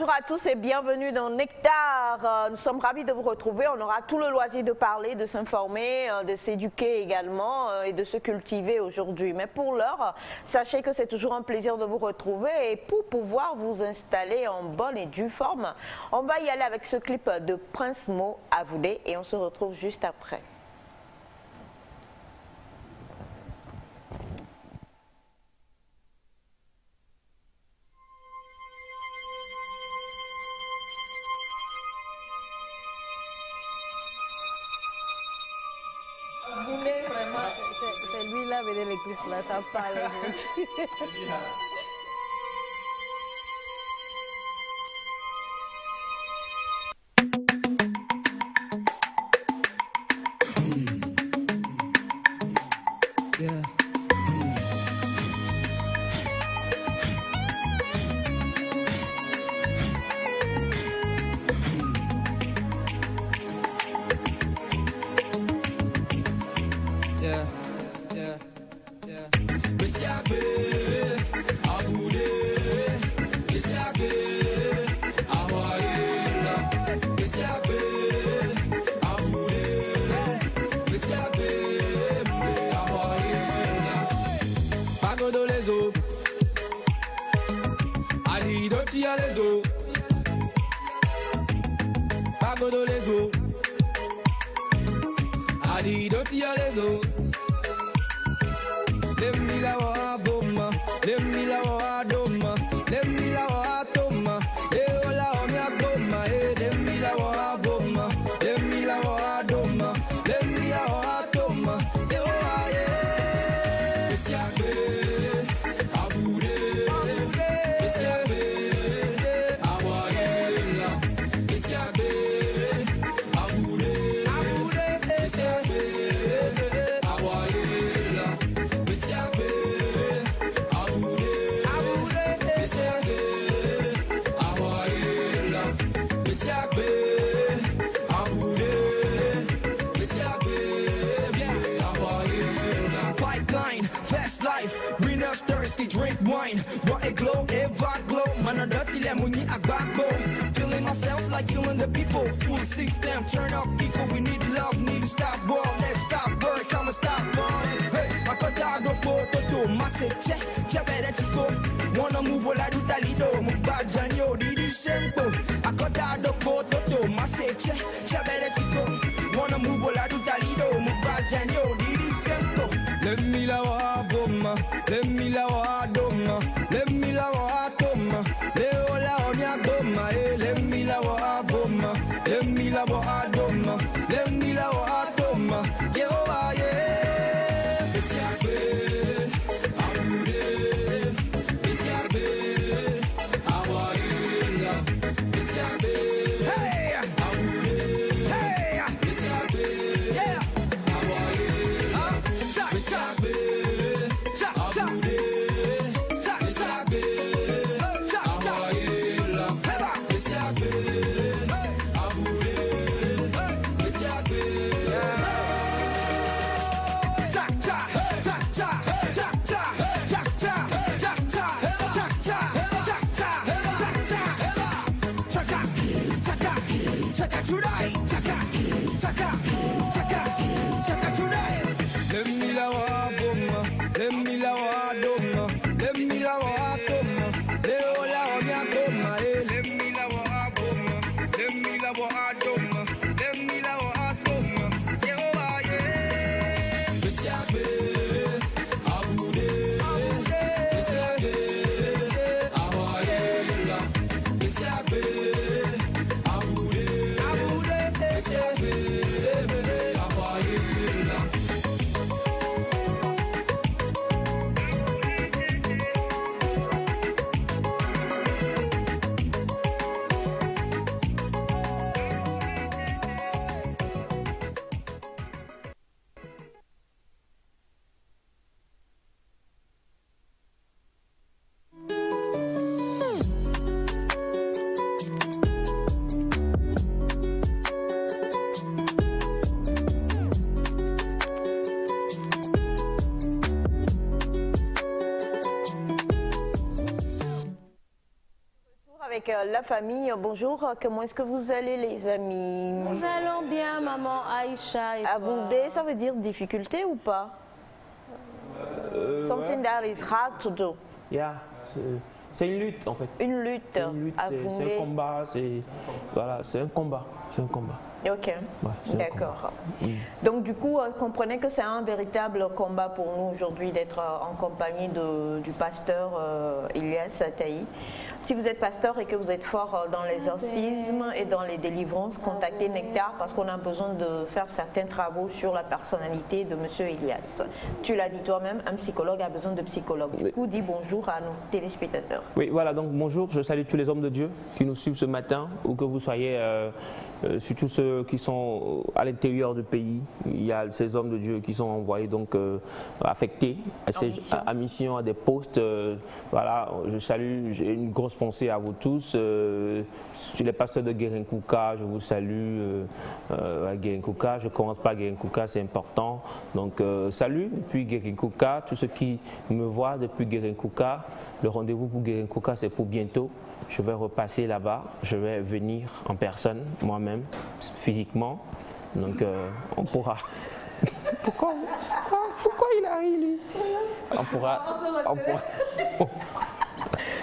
Bonjour à tous et bienvenue dans Nectar. Nous sommes ravis de vous retrouver. On aura tout le loisir de parler, de s'informer, de s'éduquer également et de se cultiver aujourd'hui. Mais pour l'heure, sachez que c'est toujours un plaisir de vous retrouver et pour pouvoir vous installer en bonne et due forme, on va y aller avec ce clip de Prince Mo Avoudé et on se retrouve juste après. C'est lui là, venez les clips là, ça parle. Yeah. Drink wine, raw a glow, ever glow. Man, a dirty lemony, a backbone. Feeling myself like feeling the people. Full system, turn up equal. We need love, need to stop war. Let's stop work, come and stop boy. Hey, I got dog no toto, masse check, chavere chico. Wanna move all I do talido, mubajan yo, didi shempo. I got dog no toto, masse check, chavere chico. Wanna move all I do talido, mubajan yo, didi shempo. Let me love bomba, let me love doma, let me love toma, leo la mia goma, let me love bomba, let me love doma, let me love toma, yeah, yeah, besiabe, abude, besiabe, awaila, besiabe, hey, abude, hey, besiabe, yeah, awaila, besiabe. avec la famille. Bonjour, comment est-ce que vous allez les amis? Nous allons bien, maman Aïcha. Et Abondé, ça veut dire difficulté ou pas? Something that is hard to do. Yeah, c'est une lutte en fait. Une lutte. C'est un combat, voilà, c'est un combat. Ok, Ouais, d'accord. Donc du coup, comprenez que c'est un véritable combat pour nous aujourd'hui d'être en compagnie du pasteur Elias Ataï. Si vous êtes pasteur et que vous êtes fort dans l'exorcisme et dans les délivrances, contactez Nectar parce qu'on a besoin de faire certains travaux sur la personnalité de Monsieur Elias. Tu l'as dit toi-même, un psychologue a besoin de psychologue. Du coup, dis bonjour à nos téléspectateurs. Oui, voilà, donc bonjour, je salue tous les hommes de Dieu qui nous suivent ce matin, où que vous soyez, surtout ceux qui sont à l'intérieur du pays. Il y a ces hommes de Dieu qui sont envoyés donc affectés à mission, à des postes. Voilà, je salue, j'ai une grosse pensée à vous tous. Sur les pasteurs de Guérin-Kouka, je vous salue à Guérin-Kouka. Je commence par Guérin-Kouka, c'est important. Donc salut, puis Guérin-Kouka, tous ceux qui me voient depuis Guérin-Kouka. Le rendez-vous pour Guérin-Kouka, c'est pour bientôt. Je vais repasser là-bas, je vais venir en personne, moi-même, physiquement. Donc on pourra... Pourquoi il a ri, lui? On pourra...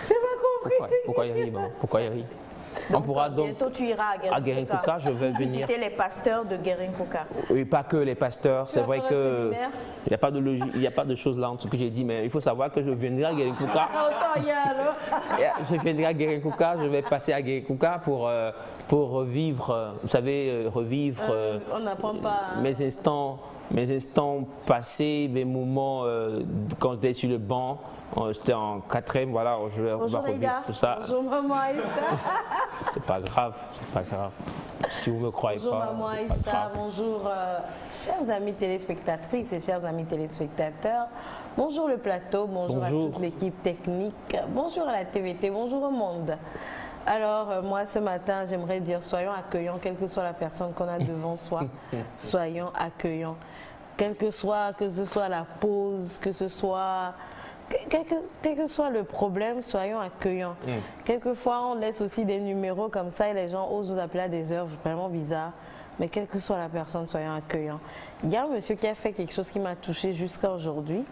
J'ai pas compris. Pourquoi il rit, bon? Pourquoi il rit? On pourra donc bientôt tu iras à Guérin-Kouka, je vais venir. Visiter les pasteurs de Guérin-Kouka. Oui, pas que les pasteurs. C'est vrai que il n'y a pas de logique, il n'y a pas de choses là en ce que j'ai dit, mais il faut savoir que je viendrai à Guérin-Kouka. Je viendrai à Guérin-Kouka, je vais passer à Guérin-Kouka pour revivre, vous savez, on n'apprend pas. mes instants passés, mes moments quand j'étais sur le banc. J'étais en 4e, voilà, on va revivre tout ça. Bonjour maman Aïcha. C'est pas grave, c'est pas grave. Si vous me croyez Bonjour pas. maman c'est pas Aïcha, grave. bonjour chers amis téléspectatrices et chers amis téléspectateurs. Bonjour le plateau, bonjour. À toute l'équipe technique, bonjour à la TVT, bonjour au monde. Alors moi ce matin j'aimerais dire soyons accueillants, quelle que soit la personne qu'on a devant soi, soyons accueillants. Quel que ce soit la pause, que ce soit... Quel que soit le problème, soyons accueillants. Quelquefois, on laisse aussi des numéros comme ça et les gens osent nous appeler à des heures vraiment bizarres. Mais quelle que soit la personne, soyons accueillants. Il y a un monsieur qui a fait quelque chose qui m'a touchée jusqu'à aujourd'hui.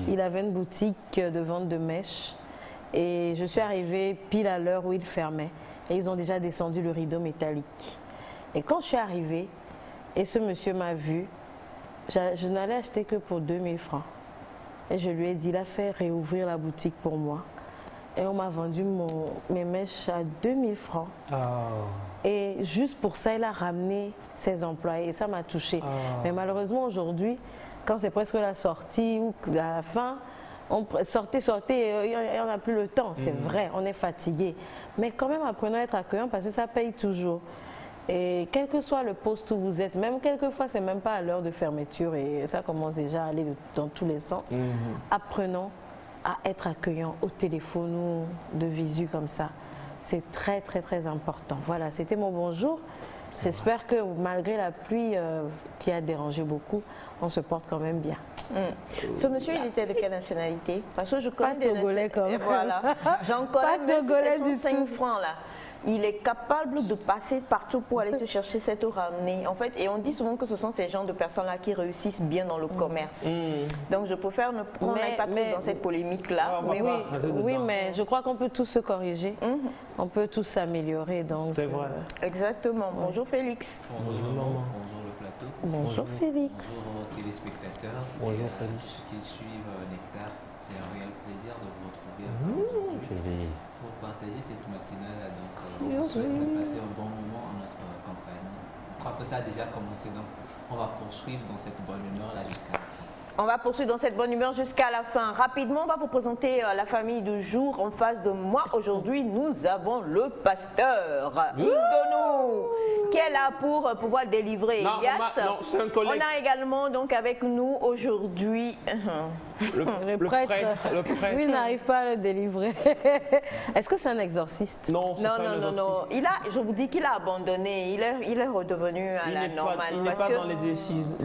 Il avait une boutique de vente de mèches et je suis arrivée pile à l'heure où il fermait. Et ils ont déjà descendu le rideau métallique. Et quand je suis arrivée et ce monsieur m'a vue, je n'allais acheter que pour 2000 francs. Et je lui ai dit, il a fait réouvrir la boutique pour moi. Et on m'a vendu mes mèches à 2000 francs. Oh. Et juste pour ça, il a ramené ses employés. Et ça m'a touchée. Oh. Mais malheureusement, aujourd'hui, quand c'est presque la sortie ou à la fin, sortez, et on n'a plus le temps. C'est vrai, on est fatigué. Mais quand même, apprenons à être accueillants parce que ça paye toujours. Et quel que soit le poste où vous êtes, même quelquefois, c'est même pas à l'heure de fermeture et ça commence déjà à aller dans tous les sens. Apprenons à être accueillants au téléphone ou de visu comme ça. C'est très, très, très important. Voilà, c'était mon bonjour. J'espère que malgré la pluie qui a dérangé beaucoup, on se porte quand même bien. Ce monsieur, il était de quelle nationalité? Parce que je connais pas togolais comme voilà. J'en connais pas togolais du 5 francs là. Il est capable de passer partout pour aller te chercher cette ramener. En fait, et on dit souvent que ce sont ces genres de personnes-là qui réussissent bien dans le commerce. Donc je préfère qu'on n'aille pas trop dans cette polémique-là. Oui, mais je crois qu'on peut tous se corriger. On peut tous s'améliorer. C'est vrai. Exactement. Bonjour Félix. Bonjour maman. Bonjour le plateau. Bonjour Félix. Bonjour aux téléspectateurs. Bonjour Félix. Ceux qui suivent Nectar, c'est un réel plaisir de vous retrouver pour partager cette matinale. Donc, on souhaite passer un bon moment en notre compagnie. Je crois que ça a déjà commencé, donc on va poursuivre dans cette bonne humeur là jusqu'à la fin. On va poursuivre dans cette bonne humeur jusqu'à la fin. Rapidement, on va vous présenter la famille du jour. En face de moi, aujourd'hui, nous avons le pasteur Ndonou, qui est là pour pouvoir délivrer. Non, Elias, non, c'est un collègue. on a également donc avec nous aujourd'hui le prêtre. Le prêtre. Oui, il n'arrive pas à le délivrer. Est-ce que c'est un exorciste? Non, c'est pas un exorciste. Je vous dis qu'il a abandonné. Il est redevenu à la normale. Il n'est pas dans l'exercice.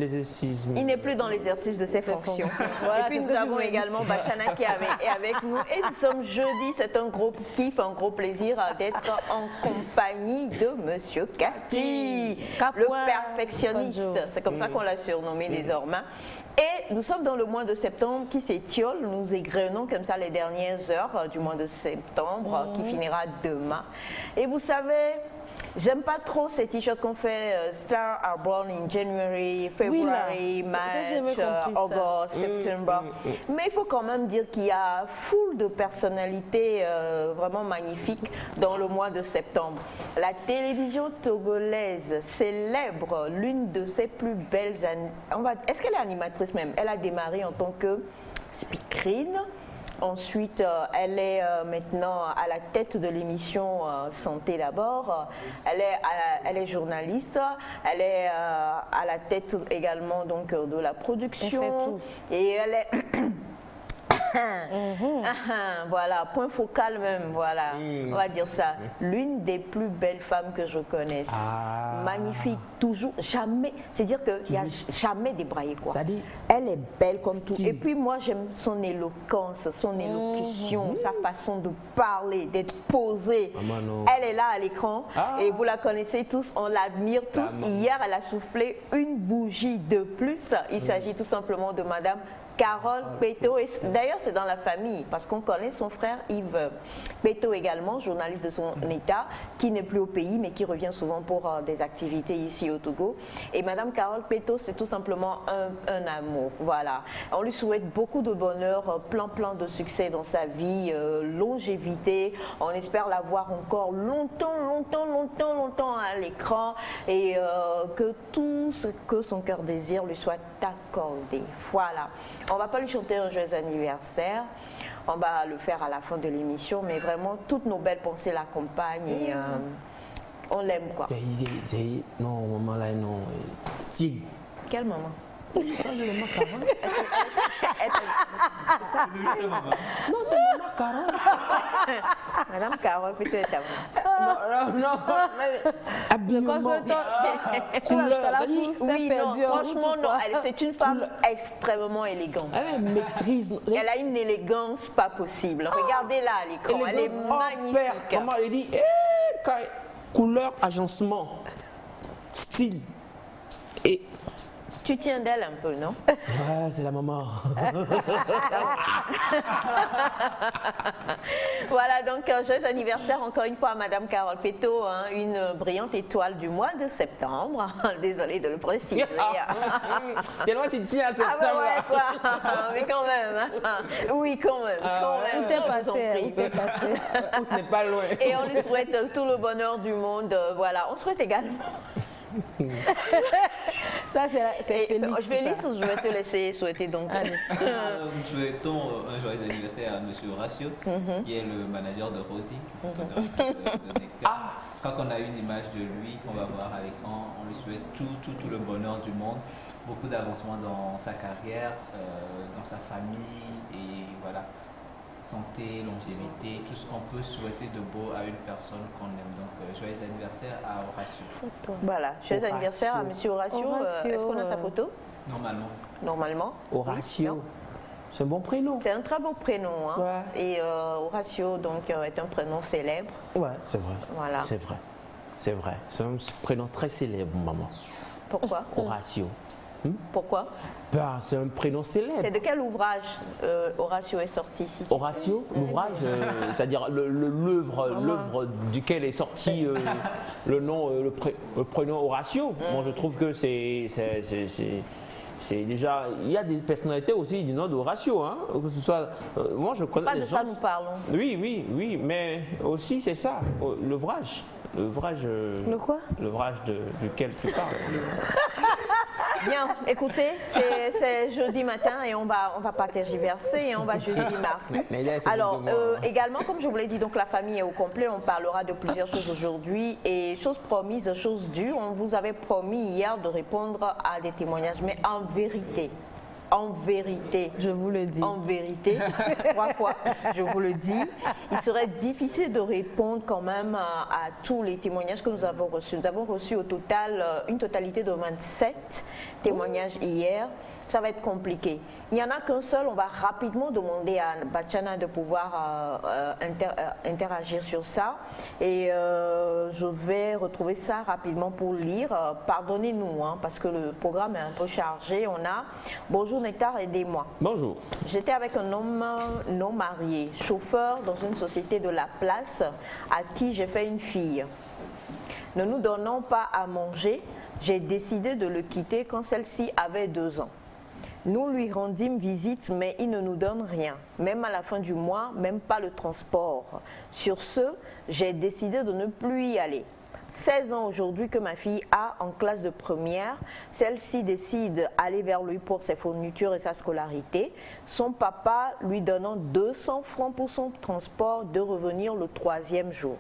Il n'est plus dans l'exercice de ses fonctions. Voilà, et puis nous avons également Bachana qui est avec nous. Et nous sommes jeudi. C'est un gros kiff, un gros plaisir d'être en compagnie de Monsieur Cathy, le perfectionniste. C'est comme ça qu'on l'a surnommé désormais. Et nous sommes dans le mois de septembre qui s'étiole. Nous égrenons comme ça les dernières heures du mois de septembre qui finira demain. Et vous savez, j'aime pas trop ces t-shirts qu'on fait Stars are born in January, February, March, August, September. Mais il faut quand même dire qu'il y a foule de personnalités vraiment magnifiques dans le mois de septembre. La télévision togolaise célèbre l'une de ses plus belles... Est-ce qu'elle est animatrice même? Elle a démarré en tant que speakerine. Ensuite, elle est maintenant à la tête de l'émission Santé d'abord. Elle est journaliste. Elle est à la tête également donc de la production. Et elle est voilà, point focal même, voilà, on va dire ça. L'une des plus belles femmes que je connaisse. Magnifique, toujours, jamais, c'est dire qu'il n'y a jamais débraillé quoi. Elle est belle comme tout. Et puis moi j'aime son éloquence, son élocution, sa façon de parler, d'être posée. Elle est là à l'écran et vous la connaissez tous, on l'admire tous. Hier elle a soufflé une bougie de plus. Il s'agit tout simplement de Madame Carole Péto, d'ailleurs c'est dans la famille parce qu'on connaît son frère Yves Péto également, journaliste de son état, qui n'est plus au pays mais qui revient souvent pour des activités ici au Togo. Et Madame Carole Péto, c'est tout simplement un amour, voilà. On lui souhaite beaucoup de bonheur, plein de succès dans sa vie, longévité. On espère la voir encore longtemps à l'écran et que tout ce que son cœur désire lui soit accordé. Voilà. On ne va pas lui chanter un joyeux anniversaire, on va le faire à la fin de l'émission, mais vraiment toutes nos belles pensées l'accompagnent et on l'aime quoi. Non, maman là, non. Style. Quelle maman? Non, c'est maman Carole. Madame Carole, plutôt est à vous. Non, habillement, couleur, oui, non, franchement, non, c'est une femme extrêmement élégante. Elle maîtrise. Elle a une élégance pas possible. Regardez-la à l'écran, elle est magnifique. Maman, elle dit, couleur, agencement, style. Et tu tiens d'elle un peu, non? Ouais, c'est la maman. Voilà, donc joyeux anniversaire encore une fois à Madame Carole Péto, hein, une brillante étoile du mois de septembre. Désolée de le préciser. Tellement tu tiens à septembre. Ah bah ouais, quoi. Mais quand même. Hein. Oui, quand même. Où t'es passé? On n'est pas loin. Et on lui souhaite tout le bonheur du monde. Voilà, on souhaite également... Ça, c'est Félix. Félix, je vais te laisser souhaiter donc. Nous souhaitons un joyeux anniversaire à M. Horacio, qui est le manager de Rodi, de Nectar. Quand on a une image de lui qu'on va voir à l'écran, on lui souhaite tout le bonheur du monde, beaucoup d'avancement dans sa carrière, dans sa famille, et voilà. Santé, longévité, tout ce qu'on peut souhaiter de beau à une personne qu'on aime. Donc, joyeux anniversaire à Horacio. Voilà, joyeux anniversaire à M. Horacio. Est-ce qu'on a sa photo? Normalement. Horacio. C'est un bon prénom. C'est un très beau prénom. Hein. Ouais. Et Horacio donc, est un prénom célèbre. Ouais, c'est vrai. Voilà. C'est vrai. C'est vrai. C'est un prénom très célèbre, maman. Pourquoi? Horacio. Pourquoi? Ben, c'est un prénom célèbre. C'est de quel ouvrage Horacio est sorti ici? Horacio, l'ouvrage, c'est-à-dire l'œuvre duquel est sorti le nom, le prénom Horacio. Moi, je trouve que c'est déjà, il y a des personnalités aussi du nom d'Horacio, hein, que ce soit, moi je connais des gens. Pas de ça nous parlons. Oui, mais aussi c'est ça, l'ouvrage. Le quoi? L'ouvrage duquel tu parles. Bien, écoutez, c'est jeudi matin et on va pas tergiverser et on va juste dire merci. Alors, également, comme je vous l'ai dit, donc la famille est au complet. On parlera de plusieurs choses aujourd'hui et chose promise, chose due. On vous avait promis hier de répondre à des témoignages, mais en vérité, je vous le dis, en vérité, 3 fois, je vous le dis, il serait difficile de répondre quand même à tous les témoignages que nous avons reçus. Nous avons reçu au total une totalité de 27 témoignages hier. Ça va être compliqué. Il n'y en a qu'un seul. On va rapidement demander à Bachana de pouvoir interagir sur ça. Et je vais retrouver ça rapidement pour lire. Pardonnez-nous, hein, parce que le programme est un peu chargé. On a « Bonjour Nectar, aidez-moi ». Bonjour. J'étais avec un homme non marié, chauffeur dans une société de la place à qui j'ai fait une fille. Ne nous donnant pas à manger, j'ai décidé de le quitter quand celle-ci avait 2 ans. Nous lui rendîmes visite, mais il ne nous donne rien. Même à la fin du mois, même pas le transport. Sur ce, j'ai décidé de ne plus y aller. 16 ans aujourd'hui que ma fille a en classe de première, celle-ci décide d'aller vers lui pour ses fournitures et sa scolarité. Son papa lui donnant 200 francs pour son transport, de revenir le 3e jour.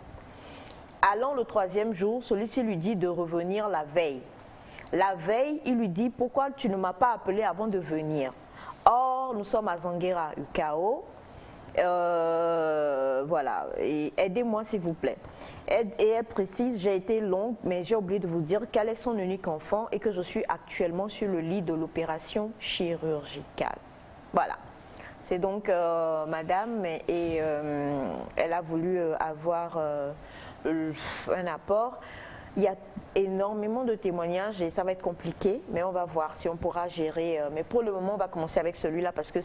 Allant le 3e jour, celui-ci lui dit de revenir la veille. La veille, il lui dit « Pourquoi tu ne m'as pas appelé avant de venir ?» Or, nous sommes à Zanguera, UKO. Voilà, aidez-moi s'il vous plaît. Et elle précise « J'ai été longue, mais j'ai oublié de vous dire qu'elle est son unique enfant et que je suis actuellement sur le lit de l'opération chirurgicale. » Voilà. C'est donc madame et elle a voulu avoir un apport. Il y a énormément de témoignages et ça va être compliqué, mais on va voir si on pourra gérer. Mais pour le moment, on va commencer avec celui-là parce que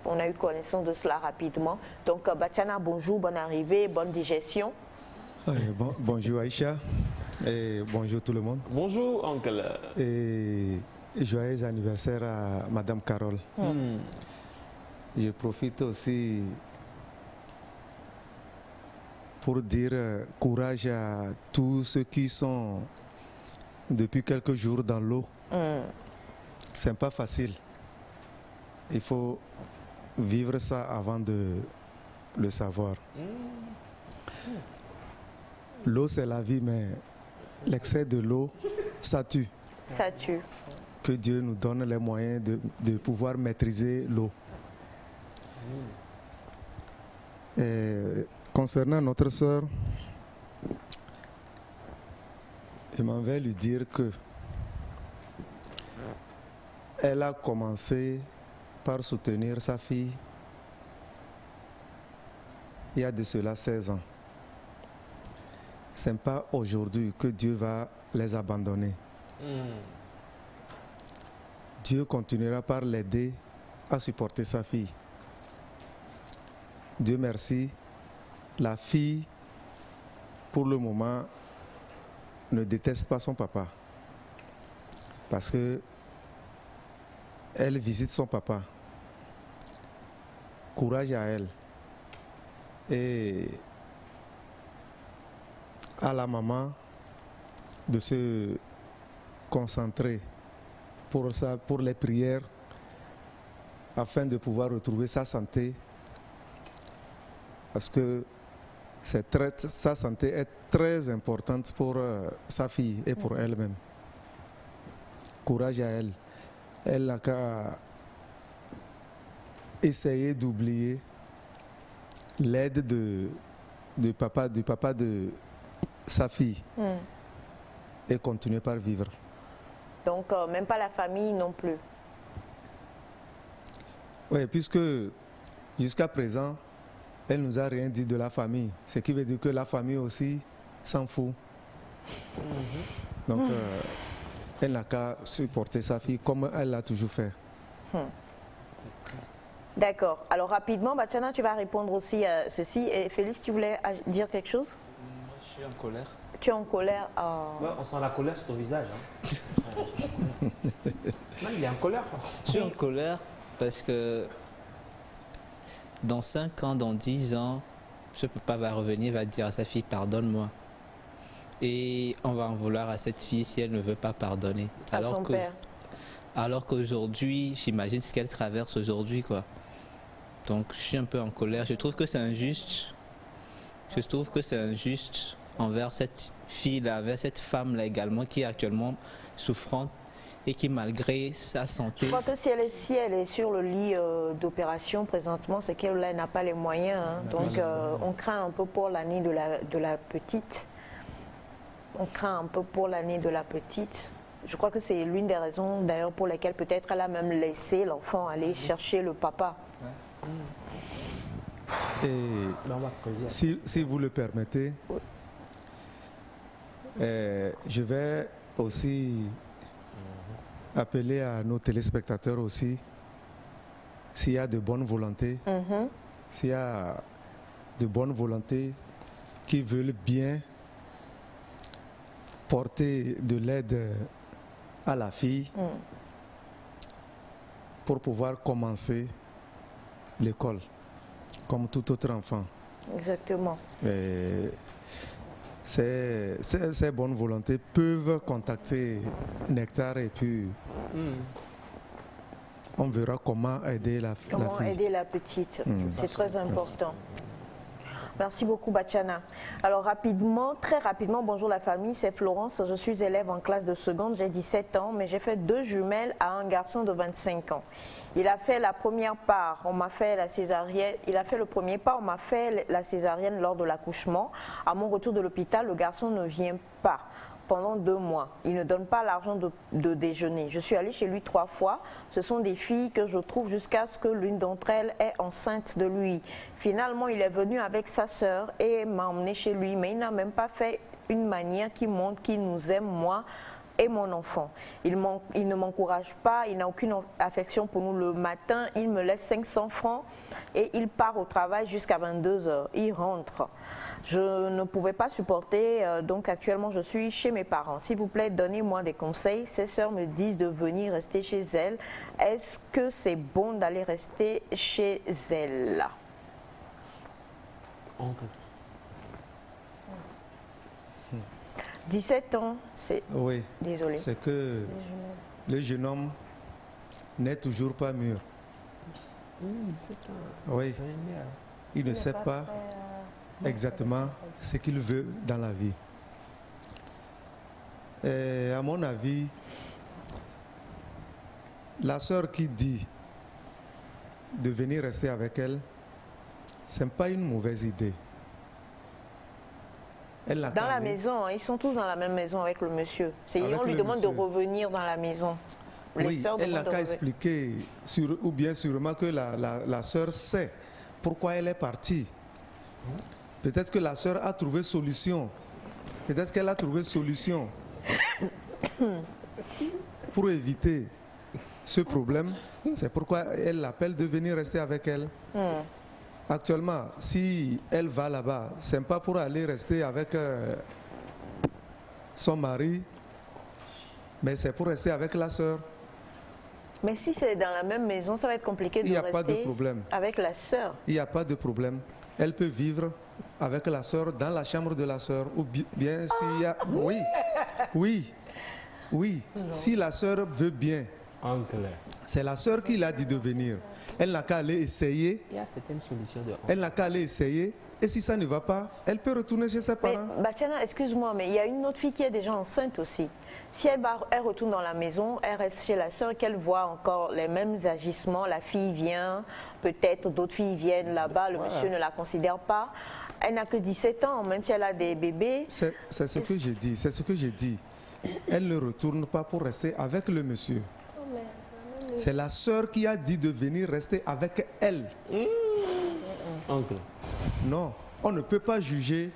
on a eu connaissance de cela rapidement. Donc, Bachana, bonjour, bonne arrivée, bonne digestion. Bonjour Aïcha et bonjour tout le monde. Bonjour, oncle. Et joyeux anniversaire à Madame Carole. Je profite aussi pour dire courage à tous ceux qui sont depuis quelques jours dans l'eau. C'est pas facile. Il faut vivre ça avant de le savoir. L'eau, c'est la vie, mais l'excès de l'eau, ça tue. Ça tue. Que Dieu nous donne les moyens de pouvoir maîtriser l'eau. Concernant notre sœur, je m'en vais lui dire que elle a commencé par soutenir sa fille il y a de cela 16 ans. Ce n'est pas aujourd'hui que Dieu va les abandonner. Dieu continuera par l'aider à supporter sa fille. Dieu merci, la fille, pour le moment, ne déteste pas son papa. Parce que elle visite son papa. Courage à elle. Et à la maman de se concentrer pour les prières afin de pouvoir retrouver sa santé. Parce que sa santé est très importante pour sa fille et pour elle-même. Courage à elle. Elle n'a qu'à essayer d'oublier l'aide du papa de sa fille et continuer par vivre. Donc, même pas la famille non plus. Oui, puisque jusqu'à présent, elle nous a rien dit de la famille, ce qui veut dire que la famille aussi s'en fout. Donc, elle n'a qu'à supporter sa fille comme elle l'a toujours fait. D'accord. Alors rapidement, Bachana, tu vas répondre aussi à ceci. Et Félix, tu voulais dire quelque chose? Moi, je suis en colère. Tu es en colère? Ouais, on sent la colère sur ton visage. Hein. Non, il est en colère. Je suis en colère parce que dans 5 ans, dans 10 ans, ce papa va revenir, va dire à sa fille, pardonne-moi. Et on va en vouloir à cette fille si elle ne veut pas pardonner. À son père. alors qu'aujourd'hui, j'imagine ce qu'elle traverse aujourd'hui, quoi. Donc je suis un peu en colère. Je trouve que c'est injuste. Je trouve que c'est injuste envers cette fille-là, envers cette femme-là également, qui est actuellement souffrante et qui, malgré sa santé... Je crois que si elle est sur le lit d'opération présentement, c'est qu'elle n'a pas les moyens. Hein. Donc on craint un peu pour l'année de la petite. On craint un peu pour l'année de la petite. Je crois que c'est l'une des raisons d'ailleurs pour lesquelles peut-être elle a même laissé l'enfant aller chercher le papa. Et si vous le permettez, je vais aussi appeler à nos téléspectateurs aussi, s'il y a de bonnes volontés, s'il y a de bonnes volontés qui veulent bien porter de l'aide à la fille pour pouvoir commencer l'école comme tout autre enfant. Exactement. Ces bonnes volontés peuvent contacter Nectar et puis on verra comment aider la fille. Comment aider la petite, c'est très important. Merci beaucoup Bachana. Alors rapidement, très rapidement, bonjour la famille, c'est Florence, je suis élève en classe de seconde, j'ai 17 ans, mais j'ai fait 2 jumelles à un garçon de 25 ans. Il a fait la première part, on m'a fait la césarienne, il a fait le premier pas, on m'a fait la césarienne lors de l'accouchement. À mon retour de l'hôpital, le garçon ne vient pas pendant 2 mois. Il ne donne pas l'argent de déjeuner. Je suis allée chez lui 3 fois. Ce sont des filles que je trouve jusqu'à ce que l'une d'entre elles est enceinte de lui. Finalement, il est venu avec sa sœur et m'a emmené chez lui, mais il n'a même pas fait une manière qui montre qu'il nous aime, moi et mon enfant. Il ne m'encourage pas, il n'a aucune affection pour nous. Le matin, il me laisse 500 francs et il part au travail jusqu'à 22 h. Il rentre. Je ne pouvais pas supporter, donc actuellement je suis chez mes parents. S'il vous plaît, donnez-moi des conseils. Ces sœurs me disent de venir rester chez elles. Est-ce que c'est bon d'aller rester chez elles? 17 ans, c'est... Oui, désolé. C'est que le jeune homme n'est toujours pas mûr. Oui, il ne sait pas exactement ce qu'il veut dans la vie. Et à mon avis, la sœur qui dit de venir rester avec elle, ce n'est pas une mauvaise idée. Dans la maison, ils sont tous dans la même maison avec le monsieur. On lui demande de revenir dans la maison. Oui, elle n'a qu'à expliquer, ou bien sûrement que la sœur sait pourquoi elle est partie. Peut-être que la sœur a trouvé solution. Peut-être qu'elle a trouvé solution pour éviter ce problème. C'est pourquoi elle l'appelle de venir rester avec elle. Actuellement, si elle va là-bas, ce n'est pas pour aller rester avec son mari, mais c'est pour rester avec la sœur. Mais si c'est dans la même maison, ça va être compliqué de rester avec la sœur. Il n'y a pas de problème. Elle peut vivre avec la sœur dans la chambre de la sœur. Ou bien s'il y a... Oui. Si la sœur veut bien, c'est la sœur qui l'a dit de venir. Elle n'a qu'à aller essayer. Il y a certaines solutions. Elle n'a qu'à aller essayer. Et si ça ne va pas, elle peut retourner chez ses parents. Mais Bachana, excuse-moi, mais il y a une autre fille qui est déjà enceinte aussi. Si elle retourne dans la maison, elle reste chez la sœur, qu'elle voit encore les mêmes agissements, la fille vient, peut-être d'autres filles viennent là-bas, le monsieur ne la considère pas. Elle n'a que 17 ans, même si elle a des bébés. C'est ce que j'ai dit, c'est ce que j'ai dit. Elle ne retourne pas pour rester avec le monsieur. C'est la sœur qui a dit de venir rester avec elle. Non, on ne peut pas juger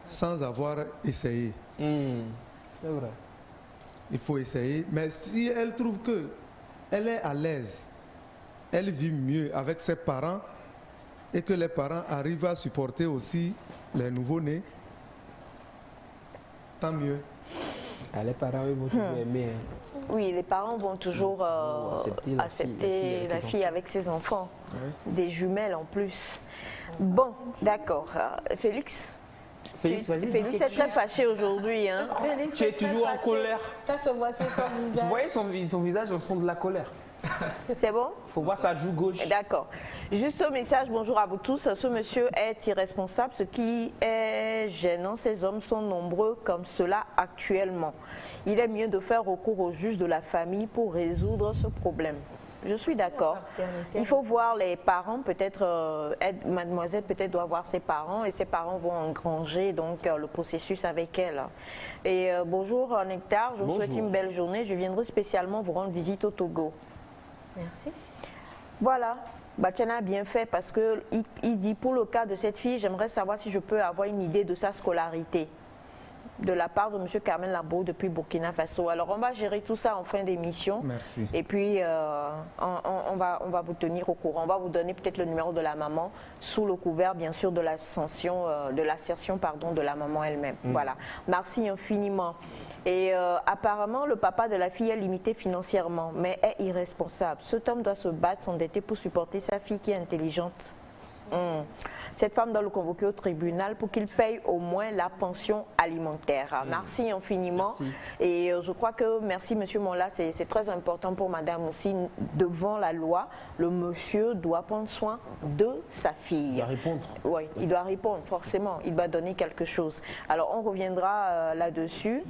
sans avoir essayé. C'est vrai. Il faut essayer. Mais si elle trouve qu'elle est à l'aise, elle vit mieux avec ses parents et que les parents arrivent à supporter aussi les nouveau-nés, tant mieux. Les parents vont toujours aimer. Oui, les parents vont toujours accepter la fille avec ses enfants. Des jumelles en plus. Bon, d'accord. Félix, Félix, vas-y. Félix est très fâché aujourd'hui. Hein. Tu es toujours en colère. Ça se voit sur son visage. Vous voyez son visage, on sent de la colère. C'est bon? Il faut voir sa joue gauche. D'accord. Juste un message, bonjour à vous tous. Ce monsieur est irresponsable. Ce qui est gênant, ces hommes sont nombreux comme cela actuellement. Il est mieux de faire recours au juge de la famille pour résoudre ce problème. Je suis d'accord. Il faut voir les parents, peut-être, mademoiselle peut-être doit voir ses parents et ses parents vont engranger donc le processus avec elle. Et bonjour Nectar, je vous souhaite une belle journée. Je viendrai spécialement vous rendre visite au Togo. Merci. Voilà. Batiana a bien fait parce qu'il dit pour le cas de cette fille, j'aimerais savoir si je peux avoir une idée de sa scolarité. De la part de M. Carmen Labo depuis Burkina Faso. Alors on va gérer tout ça en fin d'émission. Merci. Et puis on va vous tenir au courant. On va vous donner peut-être le numéro de la maman sous le couvert bien sûr de l'assertion de la maman elle-même. Voilà. Merci infiniment. Et apparemment le papa de la fille est limité financièrement mais est irresponsable. Cet homme doit se battre, s'endetter pour supporter sa fille qui est intelligente. Cette femme doit le convoquer au tribunal pour qu'il paye au moins la pension alimentaire. Merci infiniment. Merci. Et je crois que, merci Monsieur Mola, c'est très important pour Madame aussi. Devant la loi, le monsieur doit prendre soin de sa fille. Il doit répondre. Oui, il doit répondre, forcément. Il doit donner quelque chose. Alors, on reviendra là-dessus.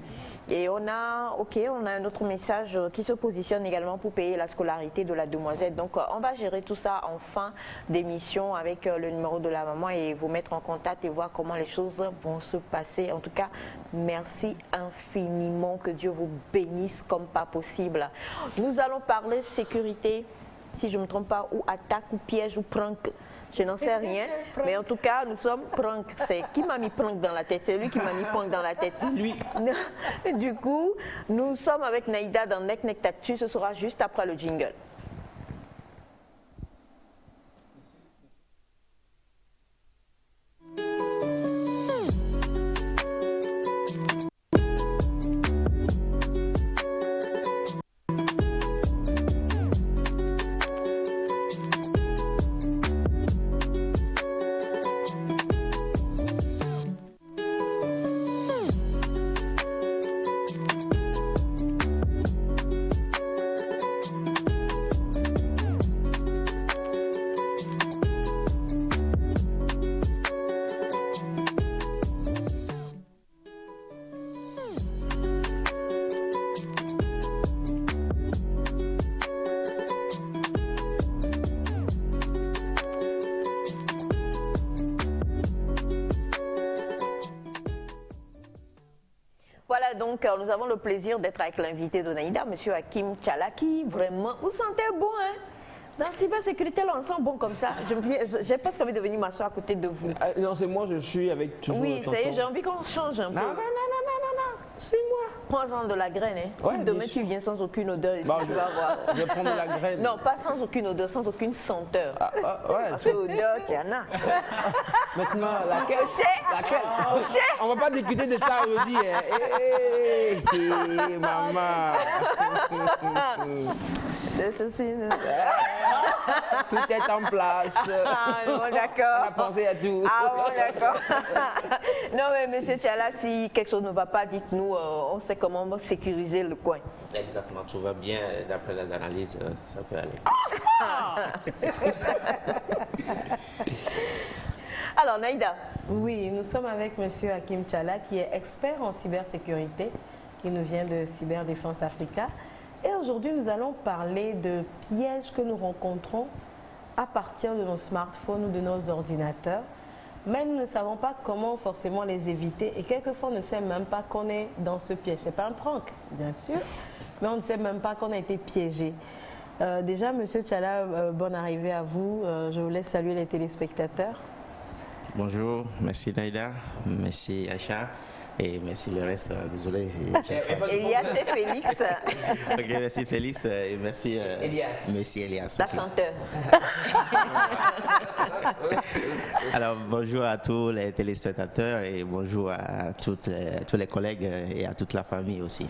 Et on a un autre message qui se positionne également pour payer la scolarité de la demoiselle. Donc, on va gérer tout ça en fin d'émission avec le numéro de la maman et vous mettre en contact et voir comment les choses vont se passer. En tout cas, merci infiniment. Que Dieu vous bénisse comme pas possible. Nous allons parler sécurité, si je ne me trompe pas, ou attaque, ou piège, ou prank. Je n'en sais rien, mais en tout cas, nous sommes prank. C'est qui m'a mis prank dans la tête? C'est lui qui m'a mis prank dans la tête. Lui. Du coup, nous sommes avec Naïda dans Nek Nek Tactu. Ce sera juste après le jingle. Voilà, donc nous avons le plaisir d'être avec l'invité de Naïda, M. Hakim Tchalaki. Vraiment, vous sentez bon, hein? Dans cybersécurité, là, on sent bon comme ça. J'ai presque envie de venir m'asseoir à côté de vous. Non, c'est moi, je suis avec toujours. Oui, ça y est, j'ai envie qu'on change un peu. Non, c'est moi. Prends-en de la graine, hein. Ouais, si demain tu viens sans aucune odeur, bon, tu vas voir. Je vais prendre de la graine. Non, pas sans aucune odeur, sans aucune senteur. Ouais, Parce que odeur, qu'il y en a. Maintenant, laquelle? Laquelle? On va pas discuter de ça aujourd'hui. Hey, maman. Tout est en place. Ah, bon, d'accord. On a pensé à tout. Ah, bon, d'accord. Non, mais monsieur Tchala, si quelque chose ne va pas, dites-nous, on sait comment sécuriser le coin. Exactement, tout va bien. D'après l'analyse, ça peut aller. Alors, Naïda. Oui, nous sommes avec monsieur Hakim Tchala, qui est expert en cybersécurité, qui nous vient de Cyberdéfense Africa. Et aujourd'hui, nous allons parler de pièges que nous rencontrons à partir de nos smartphones ou de nos ordinateurs. Mais nous ne savons pas comment forcément les éviter. Et quelquefois, on ne sait même pas qu'on est dans ce piège. Ce n'est pas un prank, bien sûr, mais on ne sait même pas qu'on a été piégé. Déjà, monsieur Tchala, bonne arrivée à vous. Je vous laisse saluer les téléspectateurs. Bonjour, merci Naïda, merci Acha. Et merci le reste, désolé. Elias et Félix. Ok, merci Félix et merci Elias. Merci Elias. La Okay. senteur. Alors bonjour à tous les téléspectateurs et bonjour à tous les collègues et à toute la famille aussi.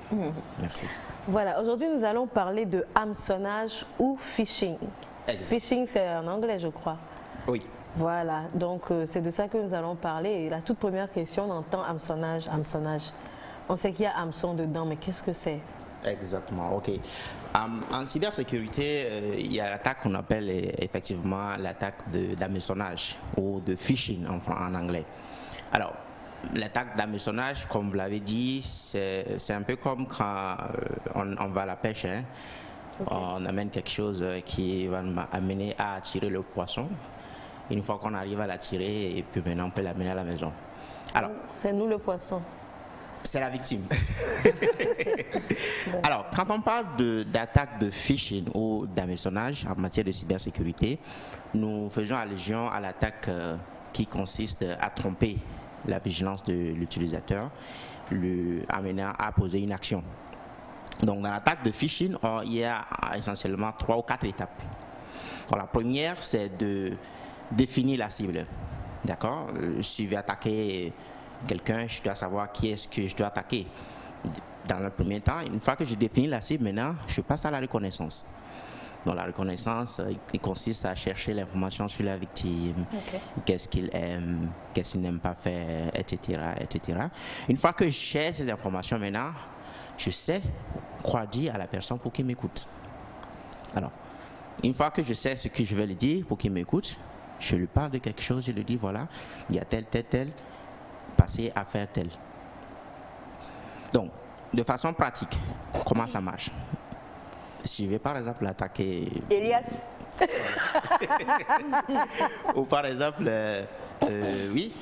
Merci. Voilà, aujourd'hui nous allons parler de hameçonnage ou phishing. Exact. Phishing c'est en anglais je crois. Oui. Voilà, donc c'est de ça que nous allons parler. Et la toute première question, on entend hameçonnage, hameçonnage. On sait qu'il y a hameçon dedans, mais qu'est-ce que c'est? Exactement, ok. En cybersécurité, il y a l'attaque qu'on appelle effectivement l'attaque d'hameçonnage ou de phishing en anglais. Alors, l'attaque d'hameçonnage, comme vous l'avez dit, c'est un peu comme quand on va à la pêche. Hein. Okay. On amène quelque chose qui va amener à attirer le poisson. Une fois qu'on arrive à l'attirer, et puis maintenant on peut l'amener à la maison. Alors, c'est nous le poisson. C'est la victime. Alors, quand on parle d'attaque de phishing ou d'hameçonnage en matière de cybersécurité, nous faisons allusion à l'attaque qui consiste à tromper la vigilance de l'utilisateur, amenant à poser une action. Donc, dans l'attaque de phishing, il y a essentiellement 3 ou 4 étapes. Donc, la première, c'est de définir la cible. D'accord? Si je vais attaquer quelqu'un, je dois savoir qui est-ce que je dois attaquer. Dans le premier temps, une fois que j'ai défini la cible, maintenant, je passe à la reconnaissance. Donc, la reconnaissance, il consiste à chercher l'information sur la victime, qu'est-ce qu'il aime, qu'est-ce qu'il n'aime pas faire, etc., etc. Une fois que j'ai ces informations, maintenant, je sais quoi dire à la personne pour qu'il m'écoute. Alors, une fois que je sais ce que je vais lui dire pour qu'il m'écoute, je lui parle de quelque chose, je lui dis, voilà, il y a tel, passer à faire tel. Donc, de façon pratique, comment ça marche? Si je vais par exemple attaquer... Elias. Ou par exemple, oui,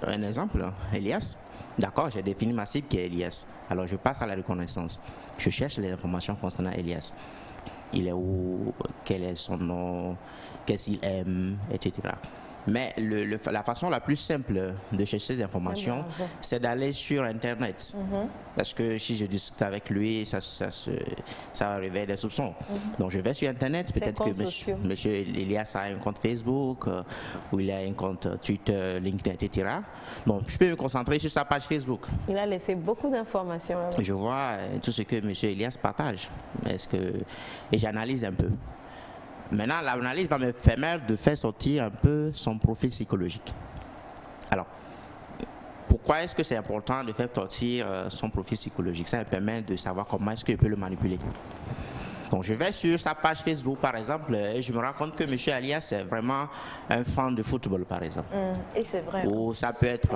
un exemple, Elias. D'accord, j'ai défini ma cible qui est Elias. Alors je passe à la reconnaissance. Je cherche les informations concernant Elias. Il est où? Quel est son nom? Qu'est-ce qu'il aime? Etc. Mais la façon la plus simple de chercher ces informations, c'est d'aller sur Internet. Parce que si je discute avec lui, ça va réveiller des soupçons. Donc je vais sur Internet, peut-être que monsieur Elias a un compte Facebook, ou il a un compte Twitter, LinkedIn, etc. Donc je peux me concentrer sur sa page Facebook. Il a laissé beaucoup d'informations. Je vois tout ce que monsieur Elias partage. Et j'analyse un peu. Maintenant, l'analyse va me permettre de faire sortir un peu son profil psychologique. Alors, pourquoi est-ce que c'est important de faire sortir son profil psychologique? Ça me permet de savoir comment est-ce que je peux le manipuler. Donc, je vais sur sa page Facebook, par exemple, et je me rends compte que M. Elias est vraiment un fan de football, par exemple. Et c'est vrai. Ou ça peut être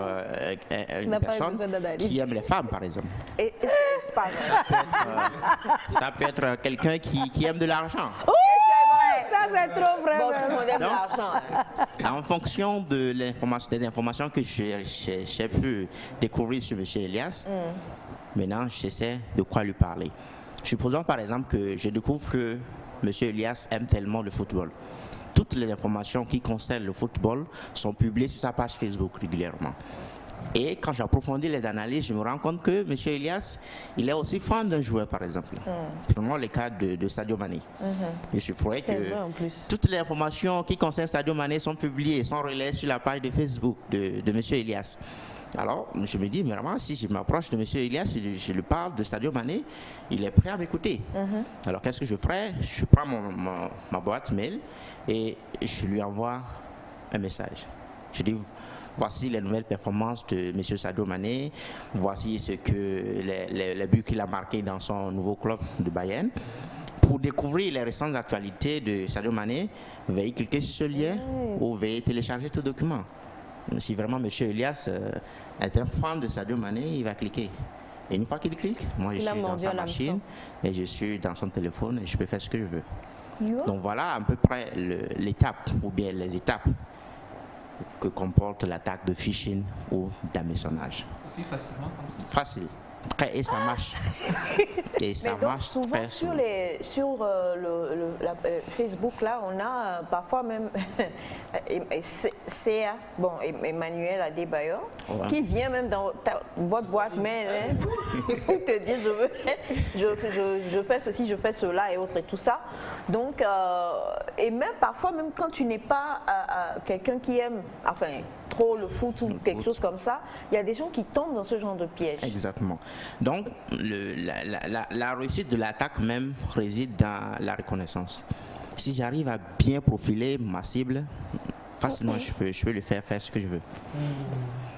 une personne qui aime les femmes, par exemple. Et c'est pas vrai. Ça peut être quelqu'un qui aime de l'argent. Ça, c'est trop vrai. Bon, tout le monde aime l'argent. En fonction de des informations que j'ai pu découvrir sur M. Elias, maintenant, j'essaie de quoi lui parler. Supposons par exemple que je découvre que M. Elias aime tellement le football. Toutes les informations qui concernent le football sont publiées sur sa page Facebook régulièrement. Et quand j'approfondis les analyses, je me rends compte que M. Elias, il est aussi fan d'un joueur, par exemple. Prenons le cas de Sadio Mané. Je supposerais que toutes les informations qui concernent Sadio Mané sont publiées, sont relayées sur la page de Facebook de M. Elias. Alors, je me dis, mais vraiment, si je m'approche de M. Elias, je lui parle de Sadio Mané, il est prêt à m'écouter. Alors, qu'est-ce que je ferai? Je prends ma boîte mail et je lui envoie un message. Je dis, voici les nouvelles performances de M. Sadio Mané, voici ce que les buts qu'il a marqués dans son nouveau club de Bayern. Pour découvrir les récentes actualités de Sadio Mané, veuillez cliquer sur ce lien ou veuillez télécharger ce document. Si vraiment M. Elias est un fan de Sadio Mané, il va cliquer. Et une fois qu'il clique, moi je suis dans sa machine et je suis dans son téléphone et je peux faire ce que je veux. Donc voilà à peu près l'étape ou bien les étapes que comporte l'attaque de phishing ou d'hameçonnage. Aussi facilement? Facile. Et ça marche. Et ça marche souvent très sur souvent. Facebook, là, on a parfois même Emmanuel Adebayor, qui vient même dans votre boîte mail pour te dire je fais ceci, je fais cela et autres et tout ça. Donc, et même parfois, même quand tu n'es pas quelqu'un qui aime, enfin, trop le foot ou quelque chose comme ça, il y a des gens qui tombent dans ce genre de piège. Exactement. Donc, la réussite de l'attaque même réside dans la reconnaissance. Si j'arrive à bien profiler ma cible, facilement, je peux le faire ce que je veux.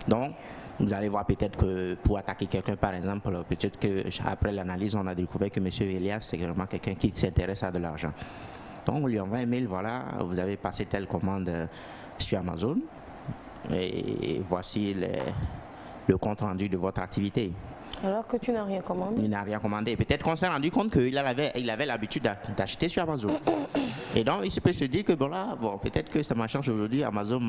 Donc, vous allez voir peut-être que pour attaquer quelqu'un, par exemple, peut-être qu'après l'analyse, on a découvert que M. Elias, c'est vraiment quelqu'un qui s'intéresse à de l'argent. Donc, on lui envoie un mail, voilà, vous avez passé telle commande sur Amazon et voici le compte rendu de votre activité. Alors que tu n'as rien commandé. Il n'a rien commandé. Peut-être qu'on s'est rendu compte qu'il avait l'habitude d'acheter sur Amazon. Et donc, il peut se dire que peut-être que ça m'a changé aujourd'hui. Amazon